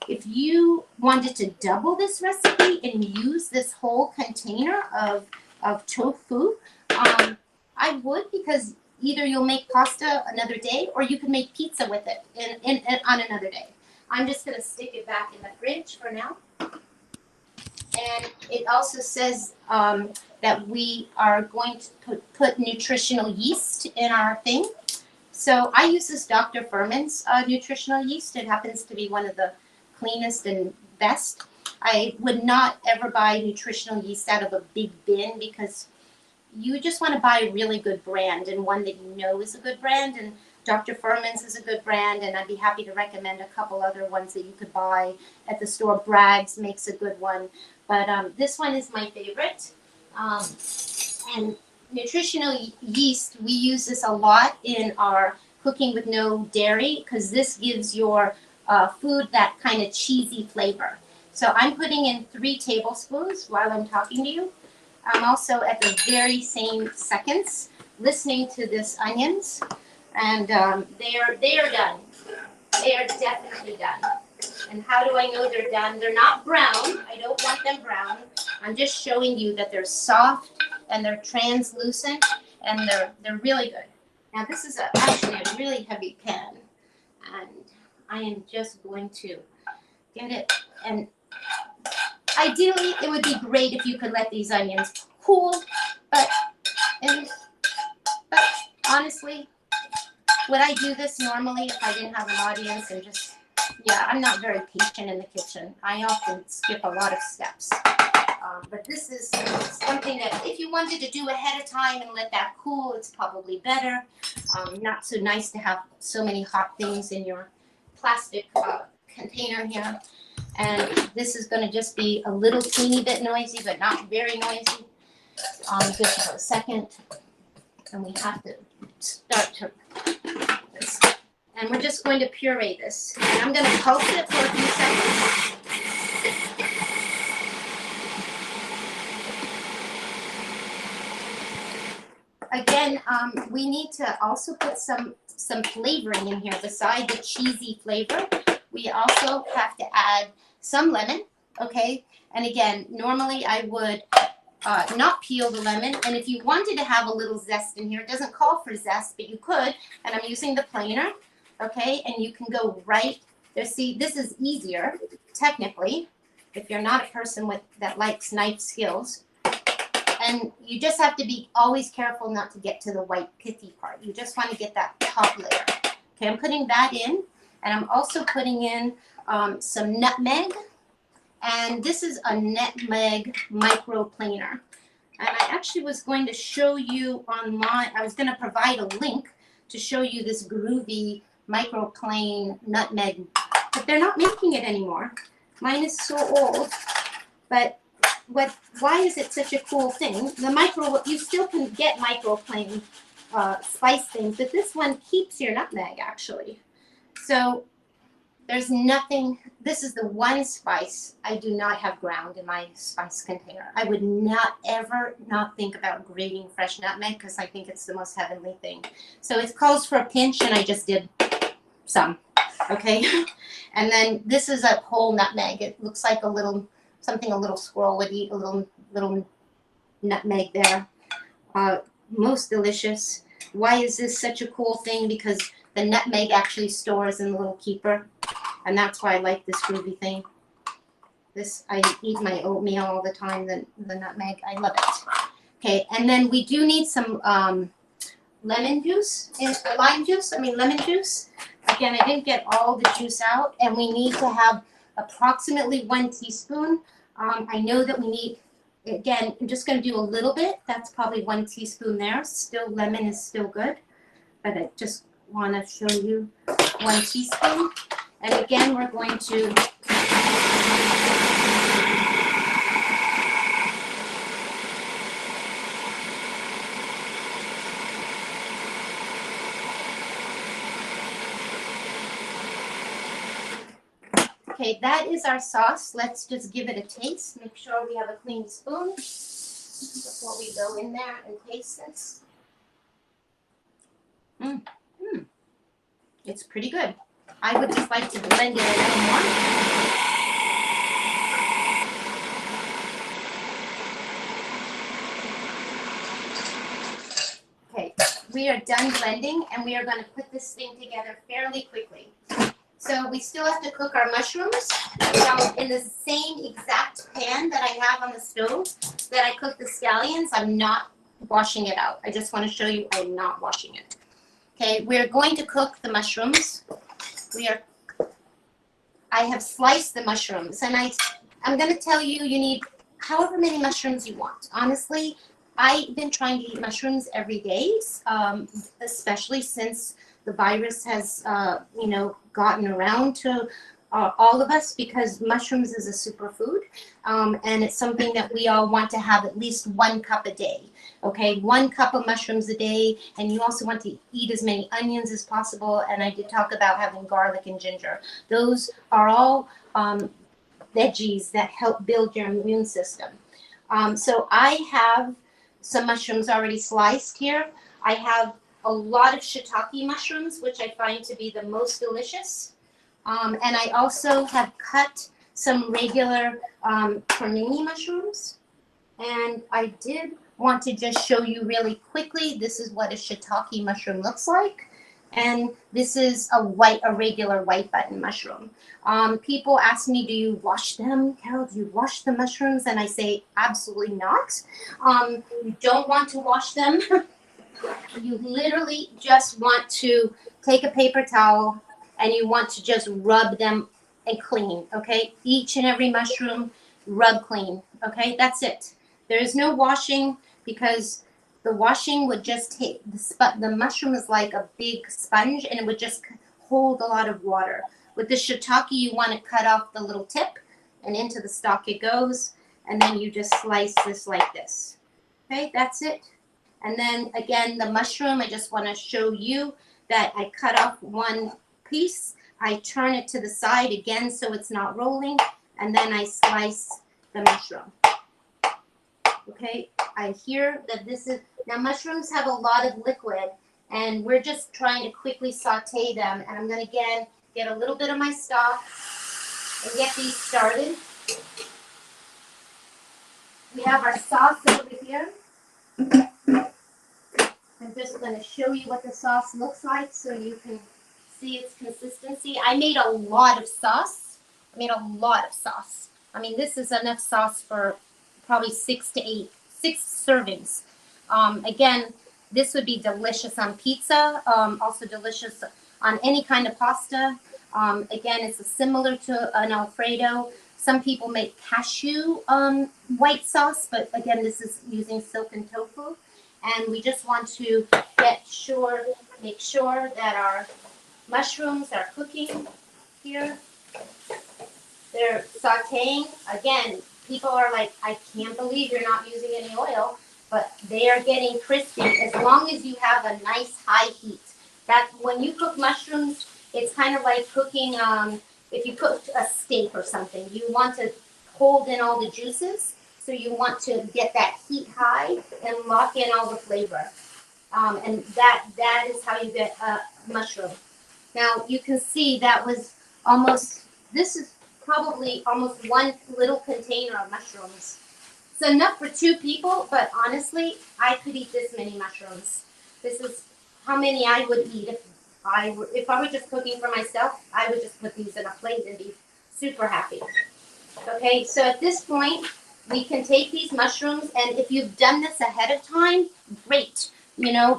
S2: If you wanted to double this recipe and use this whole container of tofu, I would, because either you'll make pasta another day or you can make pizza with it on another day. I'm just going to stick it back in the fridge for now. And it also says that we are going to put nutritional yeast in our thing. So I use this Dr. Furman's nutritional yeast. It happens to be one of the cleanest and best. I would not ever buy nutritional yeast out of a big bin because you just want to buy a really good brand and one that you know is a good brand. And Dr. Furman's is a good brand, and I'd be happy to recommend a couple other ones that you could buy at the store. Bragg's makes a good one, but this one is my favorite. And nutritional yeast, we use this a lot in our cooking with no dairy because this gives your food that kind of cheesy flavor. So I'm putting in 3 tablespoons while I'm talking to you. I'm also at the very same seconds listening to this onions, and they are done. They are definitely done. And how do I know they're done? They're not brown. I don't want them brown. I'm just showing you that they're soft and they're translucent and they're really good. Now this is actually a really heavy pan, and I am just going to get it. And ideally, it would be great if you could let these onions cool, but honestly, would I do this normally if I didn't have an audience and just, yeah, I'm not very patient in the kitchen. I often skip a lot of steps. But this is something that if you wanted to do ahead of time and let that cool, it's probably better. Not so nice to have so many hot things in your plastic container here. And this is going to just be a little teeny bit noisy, but not very noisy. Just for a second. And we have to start to this. And we're just going to puree this. And I'm going to pulse it for a few seconds. Again, we need to also put some flavoring in here beside the cheesy flavor. We also have to add some lemon, okay? And again, normally I would not peel the lemon. And if you wanted to have a little zest in here, it doesn't call for zest, but you could. And I'm using the planer, okay? And you can go right there. See, this is easier, technically, if you're not a person that likes knife skills. And you just have to be always careful not to get to the white pithy part. You just want to get that top layer. Okay, I'm putting that in, and I'm also putting in some nutmeg. And this is a nutmeg microplaner. And I actually was going to show you online, I was going to provide a link to show you this groovy microplane nutmeg, but they're not making it anymore. Mine is so old, but why is it such a cool thing? You still can get microplane spice things, but this one keeps your nutmeg actually. So there's nothing, this is the one spice I do not have ground in my spice container. I would not ever not think about grating fresh nutmeg because I think it's the most heavenly thing. So it calls for a pinch, and I just did some, okay? And then this is a whole nutmeg. It looks like a little, something a little squirrel would eat, a little nutmeg there. Most delicious. Why is this such a cool thing? Because the nutmeg actually stores in the little keeper. And that's why I like this groovy thing. This, I eat my oatmeal all the time, the nutmeg. I love it. Okay, and then we do need some lemon juice. Again, I didn't get all the juice out. And we need to have approximately 1 teaspoon. I know that we need, again, I'm just going to do a little bit. That's probably 1 teaspoon there. Still, lemon is still good. But I just want to show you 1 teaspoon. And again, we're going to okay, that is our sauce. Let's just give it a taste. Make sure we have a clean spoon before we go in there and taste this. It's pretty good. I would just like to blend it a little more. Okay, we are done blending, and we are going to put this thing together fairly quickly. So we still have to cook our mushrooms. So in the same exact pan that I have on the stove that I cooked the scallions, I'm not washing it out. I just want to show you I'm not washing it. Okay, we're going to cook the mushrooms. I have sliced the mushrooms, and I'm going to tell you, you need however many mushrooms you want. Honestly, I've been trying to eat mushrooms every day, especially since the virus has, gotten around to all of us, because mushrooms is a superfood, and it's something that we all want to have at least 1 cup a day. Okay, 1 cup of mushrooms a day, and you also want to eat as many onions as possible. And I did talk about having garlic and ginger. Those are all veggies that help build your immune system. So I have some mushrooms already sliced here. I have a lot of shiitake mushrooms, which I find to be the most delicious. And I also have cut some regular PPMNY mushrooms. And I did want to just show you really quickly, this is what a shiitake mushroom looks like. And this is a regular white button mushroom. People ask me, do you wash them? Carole, do you wash the mushrooms? And I say, absolutely not. You don't want to wash them. You literally just want to take a paper towel and you want to just rub them and clean, okay? Each and every mushroom, rub clean, okay? That's it. There is no washing, because the washing would just take, the mushroom is like a big sponge, and it would just hold a lot of water. With the shiitake, you want to cut off the little tip, and into the stalk it goes, and then you just slice this like this. Okay, that's it. And then again, the mushroom, I just want to show you that I cut off 1 piece. I turn it to the side again so it's not rolling, and then I slice the mushroom. Okay, I hear that this is, now mushrooms have a lot of liquid, and we're just trying to quickly saute them. And I'm going to, again, get a little bit of my stock and get these started. We have our sauce over here. I'm just going to show you what the sauce looks like so you can see its consistency. I made a lot of sauce. I mean, this is enough sauce for probably 6 to 8 6 servings. Again, this would be delicious on pizza, also delicious on any kind of pasta. Again, it's similar to an Alfredo. Some people make cashew white sauce, but again, this is using silken tofu. And we just want to make sure that our mushrooms are cooking here. They're sauteing. Again, people are like, I can't believe you're not using any oil, but they are getting crispy as long as you have a nice high heat. That when you cook mushrooms, it's kind of like cooking, if you cook a steak or something, you want to hold in all the juices. So you want to get that heat high and lock in all the flavor. And that is how you get a mushroom. Now you can see that was this is probably almost one little container of mushrooms. It's enough for 2 people, but honestly, I could eat this many mushrooms. This is how many I would eat if I were just cooking for myself. I would just put these in a plate and be super happy. Okay, so at this point, we can take these mushrooms, and if you've done this ahead of time, great,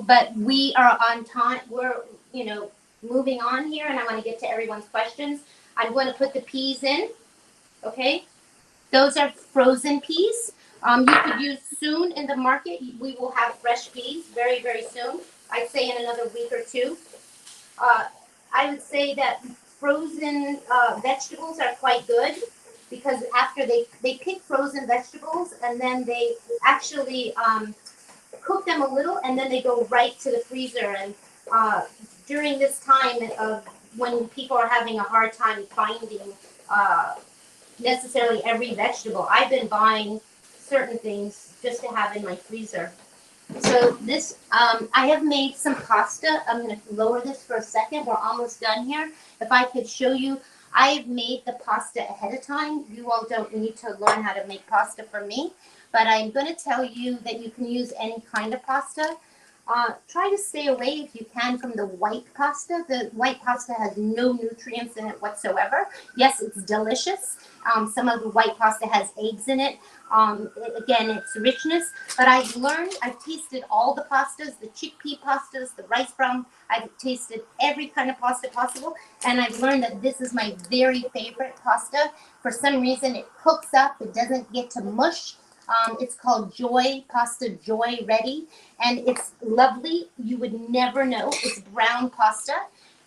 S2: but we are on time. We're, moving on here, and I want to get to everyone's questions. I'm going to put the peas in, okay? Those are frozen peas. You could use soon in the market. We will have fresh peas very, very soon. I'd say in another week or 2. I would say that frozen vegetables are quite good because after they pick frozen vegetables and then they actually cook them a little and then they go right to the freezer. And during this time of when people are having a hard time finding necessarily every vegetable, I've been buying certain things just to have in my freezer. So this, I have made some pasta. I'm going to lower this for a second. We're almost done here. If I could show you, I've made the pasta ahead of time. You all don't need to learn how to make pasta from me, but I'm going to tell you that you can use any kind of pasta. Try to stay away if you can from the white pasta. The white pasta has no nutrients in it whatsoever. Yes, it's delicious. Some of the white pasta has eggs in it. Again, it's richness. But I've tasted all the pastas, the chickpea pastas, the rice brown. I've tasted every kind of pasta possible. And I've learned that this is my very favorite pasta. For some reason, it cooks up. It doesn't get to mush. It's called Pasta Joy Ready, and it's lovely. You would never know. It's brown pasta,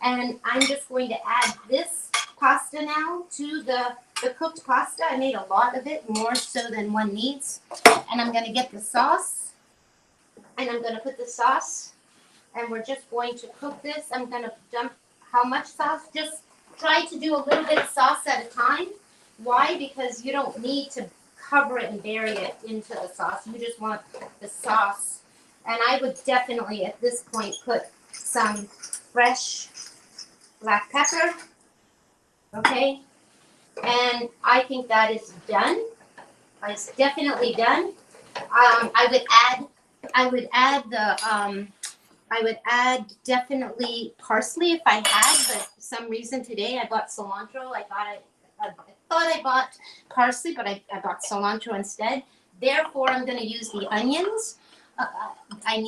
S2: and I'm just going to add this pasta now to the cooked pasta. I made a lot of it, more so than one needs, and I'm going to get the sauce, and I'm going to put the sauce, and we're just going to cook this. I'm going to dump how much sauce? Just try to do a little bit of sauce at a time. Why? Because you don't need to cover it and bury it into the sauce. You just want the sauce. And I would definitely at this point put some fresh black pepper. Okay? And I think that is done. It's definitely done. I would add definitely parsley if I had, but for some reason today I bought cilantro. I thought I bought parsley, but I bought cilantro instead. Therefore, I'm going to use the onions. I'm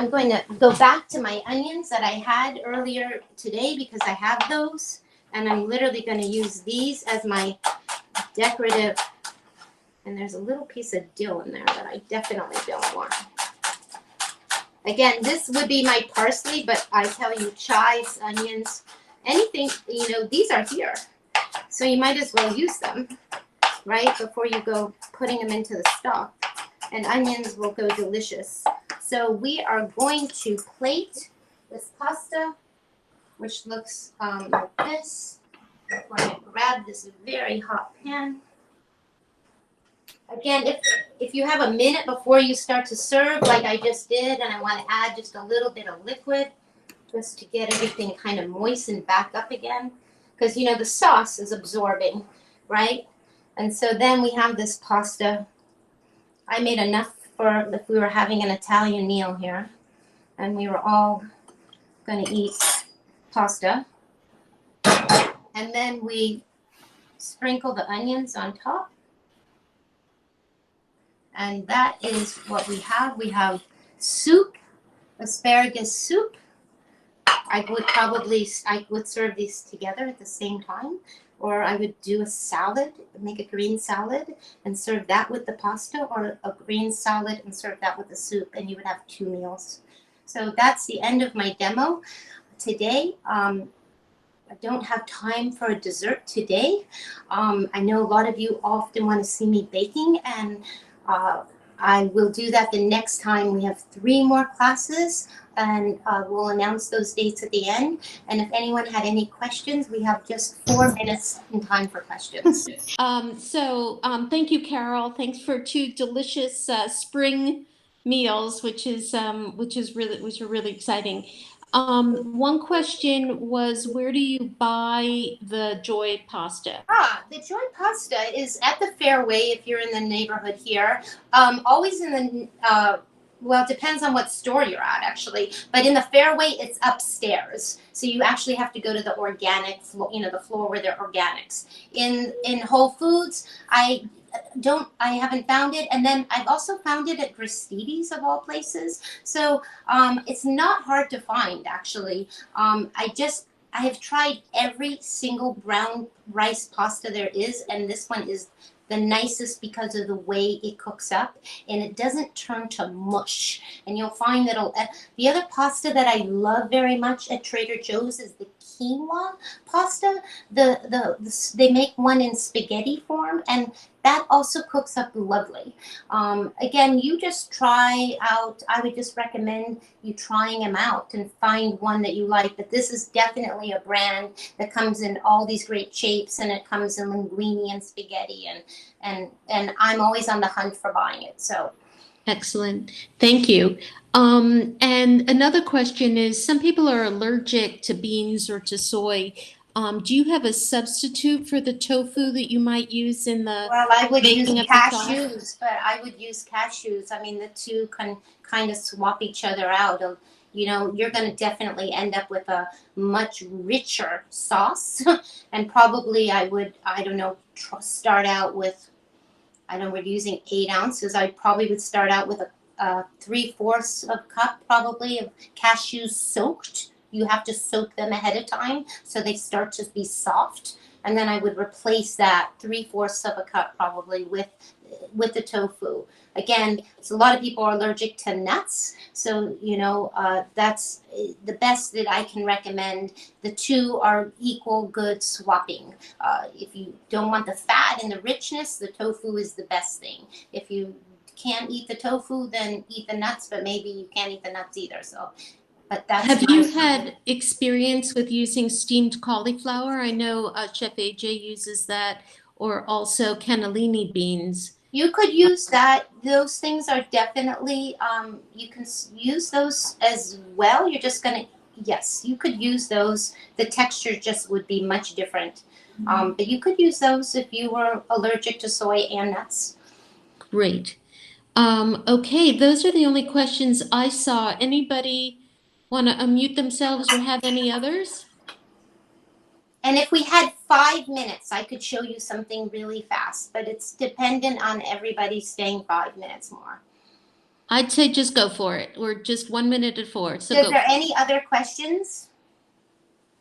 S2: going to go back to my onions that I had earlier today because I have those. And I'm literally going to use these as my decorative. And there's a little piece of dill in there that I definitely don't want. Again, this would be my parsley, but I tell you, chives, onions, anything, these are here. So you might as well use them, right, before you go putting them into the stock. And onions will go delicious. So we are going to plate this pasta, which looks like this. I'm going to grab this very hot pan. Again, if you have a minute before you start to serve, like I just did, and I want to add just a little bit of liquid, just to get everything kind of moistened back up again. Because, the sauce is absorbing, right? And so then we have this pasta. I made enough for if we were having an Italian meal here. And we were all going to eat pasta. And then we sprinkle the onions on top. And that is what we have. We have soup, asparagus soup. I would serve these together at the same time, or I would do a salad, make a green salad and serve that with the pasta, or a green salad and serve that with the soup, and you would have 2 meals. So that's the end of my demo today. I don't have time for a dessert today. I know a lot of you often want to see me baking, and I will do that the next time. We have 3 more classes, and we'll announce those dates at the end. And if anyone had any questions, we have just 4 minutes in time for questions.
S1: Thank you, Carole. Thanks for 2 delicious spring meals, which are really exciting. One question was, where do you buy the Joy pasta?
S2: The Joy pasta is at the Fairway if you're in the neighborhood here. Always in the, well, it depends on what store you're at, actually. But in the Fairway, it's upstairs. So you actually have to go to the organic floor, the floor where they're organics. In Whole Foods, I haven't found it. And then I've also found it at Gristedes, of all places. So it's not hard to find, actually. I have tried every single brown rice pasta there is, and this one is the nicest because of the way it cooks up, and it doesn't turn to mush. And you'll find that the other pasta that I love very much at Trader Joe's is the quinoa pasta. They make one in spaghetti form, and that also cooks up lovely. Again, you just try out. I would just recommend you trying them out and find one that you like. But this is definitely a brand that comes in all these great shapes, and it comes in linguine and spaghetti, and I'm always on the hunt for buying it. So
S1: excellent, thank you. And another question is, some people are allergic to beans or to soy. Do you have a substitute for the tofu that you might use in the
S2: Well, I would use
S1: making of the
S2: cashews, but I would use cashews. I mean, the two can kind of swap each other out. You're going to definitely end up with a much richer sauce. And probably I don't know, start out with, we're using 8 ounces. I probably would start out with a 3/4 of cup probably of cashews soaked. You have to soak them ahead of time so they start to be soft. And then I would replace that 3/4 of a cup probably with the tofu. Again, so a lot of people are allergic to nuts. So, that's the best that I can recommend. The two are equal good swapping. If you don't want the fat and the richness, the tofu is the best thing. If you can't eat the tofu, then eat the nuts, but maybe you can't eat the nuts either. So, but that's
S1: Have you had experience with using steamed cauliflower? I know Chef AJ uses that, or also cannellini beans.
S2: You could use that. Those things are definitely, you can use those as well. You're just going to, yes, you could use those. The texture just would be much different. But you could use those if you were allergic to soy and nuts.
S1: Great. Okay, those are the only questions I saw. Anybody want to unmute themselves or have any others?
S2: And if we had 5 minutes, I could show you something really fast, but it's dependent on everybody staying 5 minutes more.
S1: I'd say just go for it. We're just 1 minute at 4. So
S2: is there any other questions?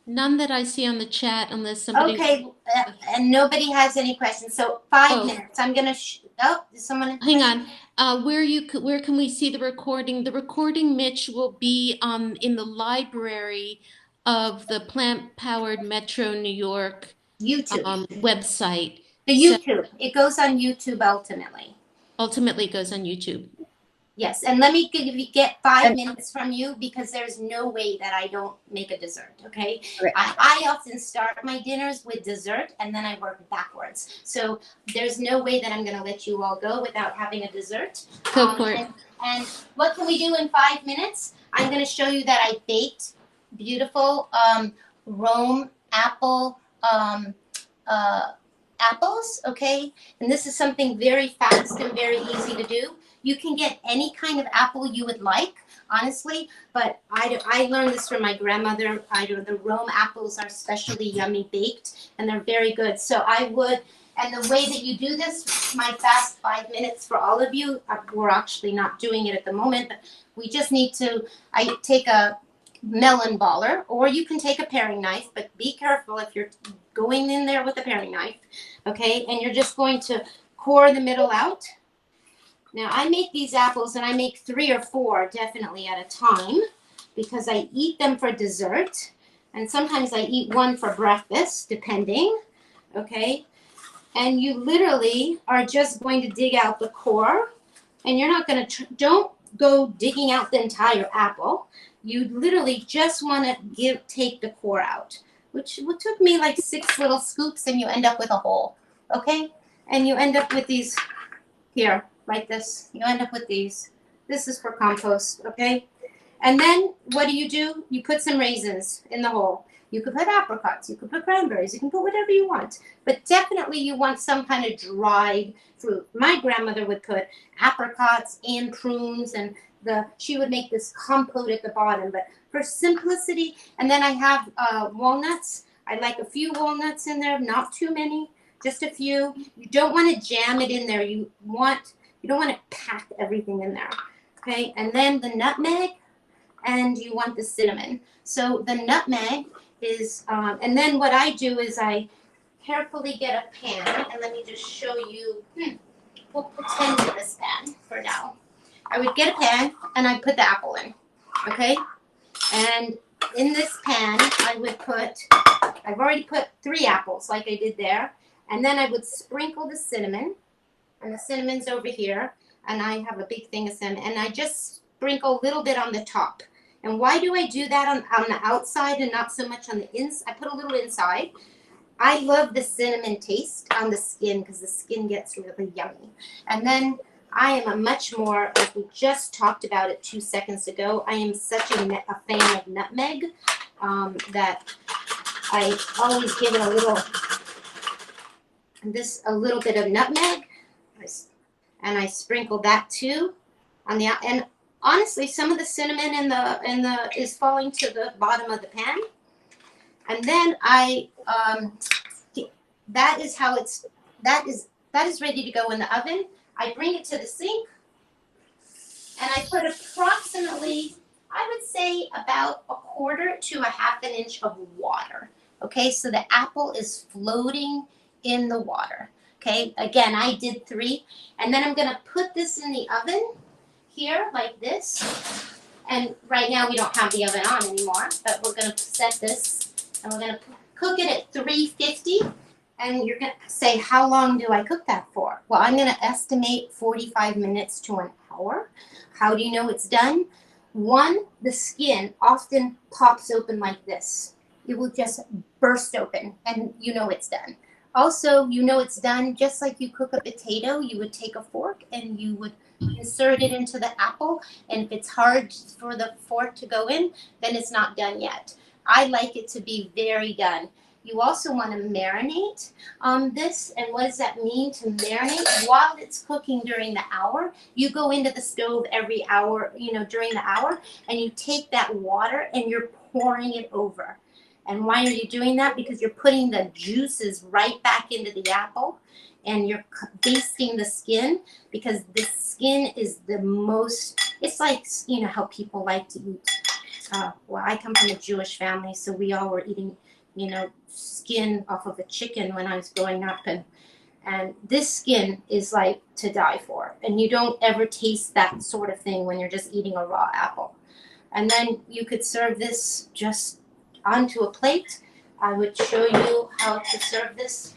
S1: None that I see on the chat, unless somebody.
S2: Okay, and nobody has any questions. So 5 minutes. I'm gonna. Someone.
S1: Hang on. Where can we see the recording? The recording, Mitch, will be in the library of the Plant-Powered Metro New York
S2: YouTube
S1: website.
S2: The YouTube. It goes on YouTube ultimately.
S1: Ultimately, it goes on YouTube.
S2: Yes, and let me get 5 minutes from you, because there's no way that I don't make a dessert, okay? Right. I often start my dinners with dessert, and then I work backwards. So there's no way that I'm going to let you all go without having a dessert.
S1: Go for it.
S2: And what can we do in 5 minutes? I'm going to show you that I baked beautiful Rome apple apples, okay? And this is something very fast and very easy to do. You can get any kind of apple you would like, honestly, but I learned this from my grandmother. The Rome apples are especially yummy baked, and they're very good. So I would And the way that you do this, my fast 5 minutes for all of you, we're actually not doing it at the moment, but we just need to, I take a melon baller, or you can take a paring knife, but be careful if you're going in there with a paring knife, okay? And you're just going to core the middle out. Now, I make these apples, and I make 3 or 4 definitely at a time because I eat them for dessert, and sometimes I eat 1 for breakfast, depending, okay? And you literally are just going to dig out the core, and you're not going to, don't go digging out the entire apple. You literally just want to take the core out, which took me like 6 little scoops, and you end up with a hole, okay? And you end up with these here, like this. You end up with these. This is for compost, okay? And then what do? You put some raisins in the hole. You could put apricots, you could put cranberries, you can put whatever you want. But definitely you want some kind of dried fruit. My grandmother would put apricots and prunes, and she would make this compote at the bottom. But for simplicity, and then I have walnuts. I like a few walnuts in there, not too many, just a few. You don't want to jam it in there. You don't want to pack everything in there, okay? And then the nutmeg, and you want the cinnamon. So the nutmeg is, and then what I do is I carefully get a pan, and let me just show you, we'll pretend in this pan for now. I would get a pan, and I put the apple in, okay? And in this pan, I would I've already put 3 apples like I did there, and then I would sprinkle the cinnamon, and the cinnamon's over here, and I have a big thing of cinnamon, and I just sprinkle a little bit on the top. And why do I do that on the outside and not so much on the inside? I put a little inside. I love the cinnamon taste on the skin because the skin gets really yummy. And then I am a much more, like we just talked about it 2 seconds ago, I am such a fan of nutmeg that I always give it a little bit of nutmeg. And I sprinkle that too on the, and honestly, some of the cinnamon is falling to the bottom of the pan. And then that is ready to go in the oven. I bring it to the sink, and I put approximately, I would say about 1/4 to 1/2 inch of water. Okay, so the apple is floating in the water. Okay, again, I did 3, and then I'm gonna put this in the oven here like this. And right now we don't have the oven on anymore, but we're gonna set this, and we're gonna cook it at 350. And you're gonna say, how long do I cook that for? Well, I'm gonna estimate 45 minutes to an hour. How do you know it's done? 1, the skin often pops open like this. It will just burst open, and you know it's done. Also, you know it's done just like you cook a potato. You would take a fork and you would insert it into the apple, and if it's hard for the fork to go in, then it's not done yet. I like it to be very done. You also want to marinate this, and what does that mean to marinate? While it's cooking during the hour, you go into the stove every hour, during the hour, and you take that water and you're pouring it over. And why are you doing that? Because you're putting the juices right back into the apple, and you're basting the skin, because the skin is the most, it's like, how people like to eat. Well, I come from a Jewish family, so we all were eating, skin off of a chicken when I was growing up. And this skin is like to die for. And you don't ever taste that sort of thing when you're just eating a raw apple. And then you could serve this just onto a plate. I would show you how to serve this.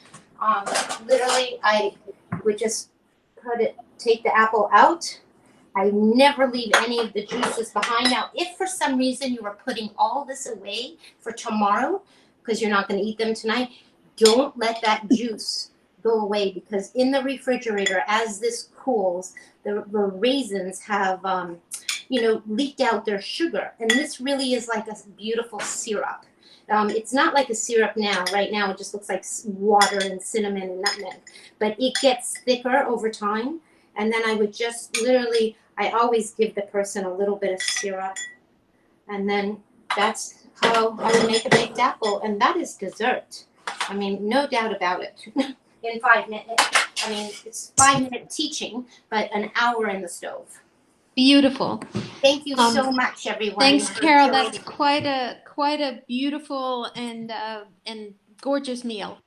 S2: Literally, I would just take the apple out. I never leave any of the juices behind. Now, if for some reason you are putting all this away for tomorrow, because you're not going to eat them tonight, don't let that juice go away, because in the refrigerator, as this cools, the raisins have, leaked out their sugar. And this really is like a beautiful syrup. It's not like a syrup now. Right now, it just looks like water and cinnamon and nutmeg. But it gets thicker over time. And then I would just literally, I always give the person a little bit of syrup. And then that's how I would make a baked apple. And that is dessert. I mean, no doubt about it. in 5 minutes. I mean, it's 5-minute teaching, but an hour in the stove.
S1: Beautiful.
S2: Thank you so much, everyone.
S1: Thanks,
S2: for
S1: Carole.
S2: joining.
S1: That's quite a beautiful and gorgeous meal.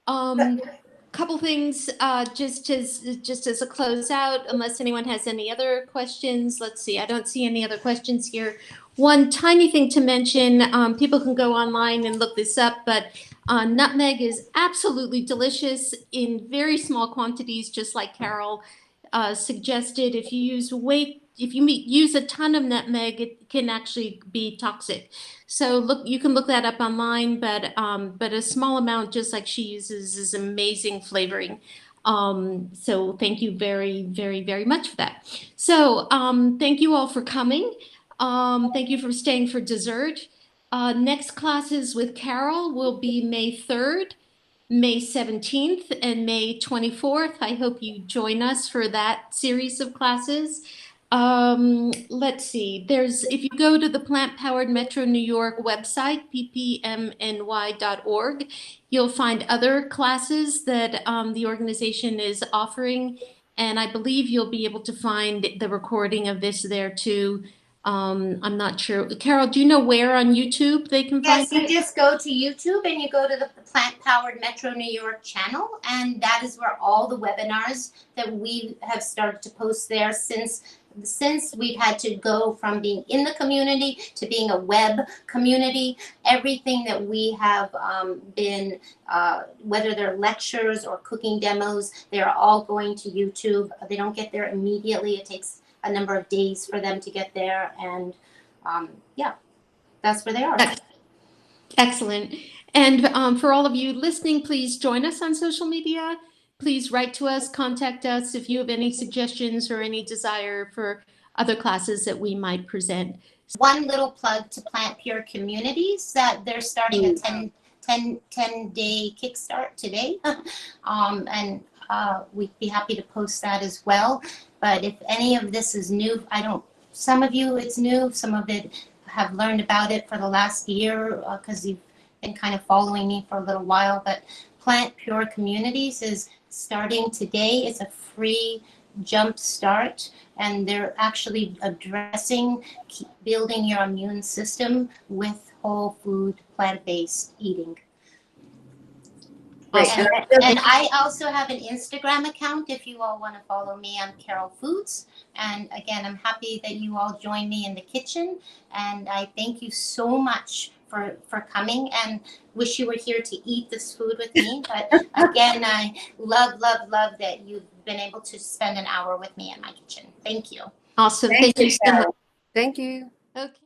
S1: Couple things just as a closeout, unless anyone has any other questions. Let's see. I don't see any other questions here. One tiny thing to mention, people can go online and look this up, but nutmeg is absolutely delicious in very small quantities, just like Carole suggested. If you use a ton of nutmeg, it can actually be toxic. So you can look that up online, but a small amount, just like she uses, is amazing flavoring. So thank you very, very, very much for that. So thank you all for coming. Thank you for staying for dessert. Next classes with Carole will be May 3rd, May 17th, and May 24th. I hope you join us for that series of classes. Let's see, if you go to the Plant Powered Metro New York website, ppmny.org, you'll find other classes that the organization is offering. And I believe you'll be able to find the recording of this there too. I'm not sure. Carole, do you know where on YouTube they can find it?
S2: Yes, you just go to YouTube and you go to the Plant Powered Metro New York channel, and that is where all the webinars that we have started to post there since we've had to go from being in the community to being a web community. Everything that we have been, whether they're lectures or cooking demos, they're all going to YouTube. They don't get there immediately. It takes a number of days for them to get there, and yeah, that's where they are.
S1: Excellent. And for all of you listening, please join us on social media. Please write to us, contact us if you have any suggestions or any desire for other classes that we might present.
S2: One little plug to Plant Pure Communities, that they're starting a 10-day kickstart today. And we'd be happy to post that as well. But if any of this is new, some of you it's new, some of it have learned about it for the last year because you've been kind of following me for a little while. But Plant Pure Communities is starting today. It's a free jump start, and they're actually addressing building your immune system with whole food, plant-based eating. And I also have an Instagram account if you all want to follow me on Carole Foods. And again, I'm happy that you all join me in the kitchen. And I thank you so much for coming, and wish you were here to eat this food with me. But again, I love that you've been able to spend an hour with me in my kitchen. Thank you.
S1: Awesome. Thank you so much.
S3: Thank you.
S1: Okay.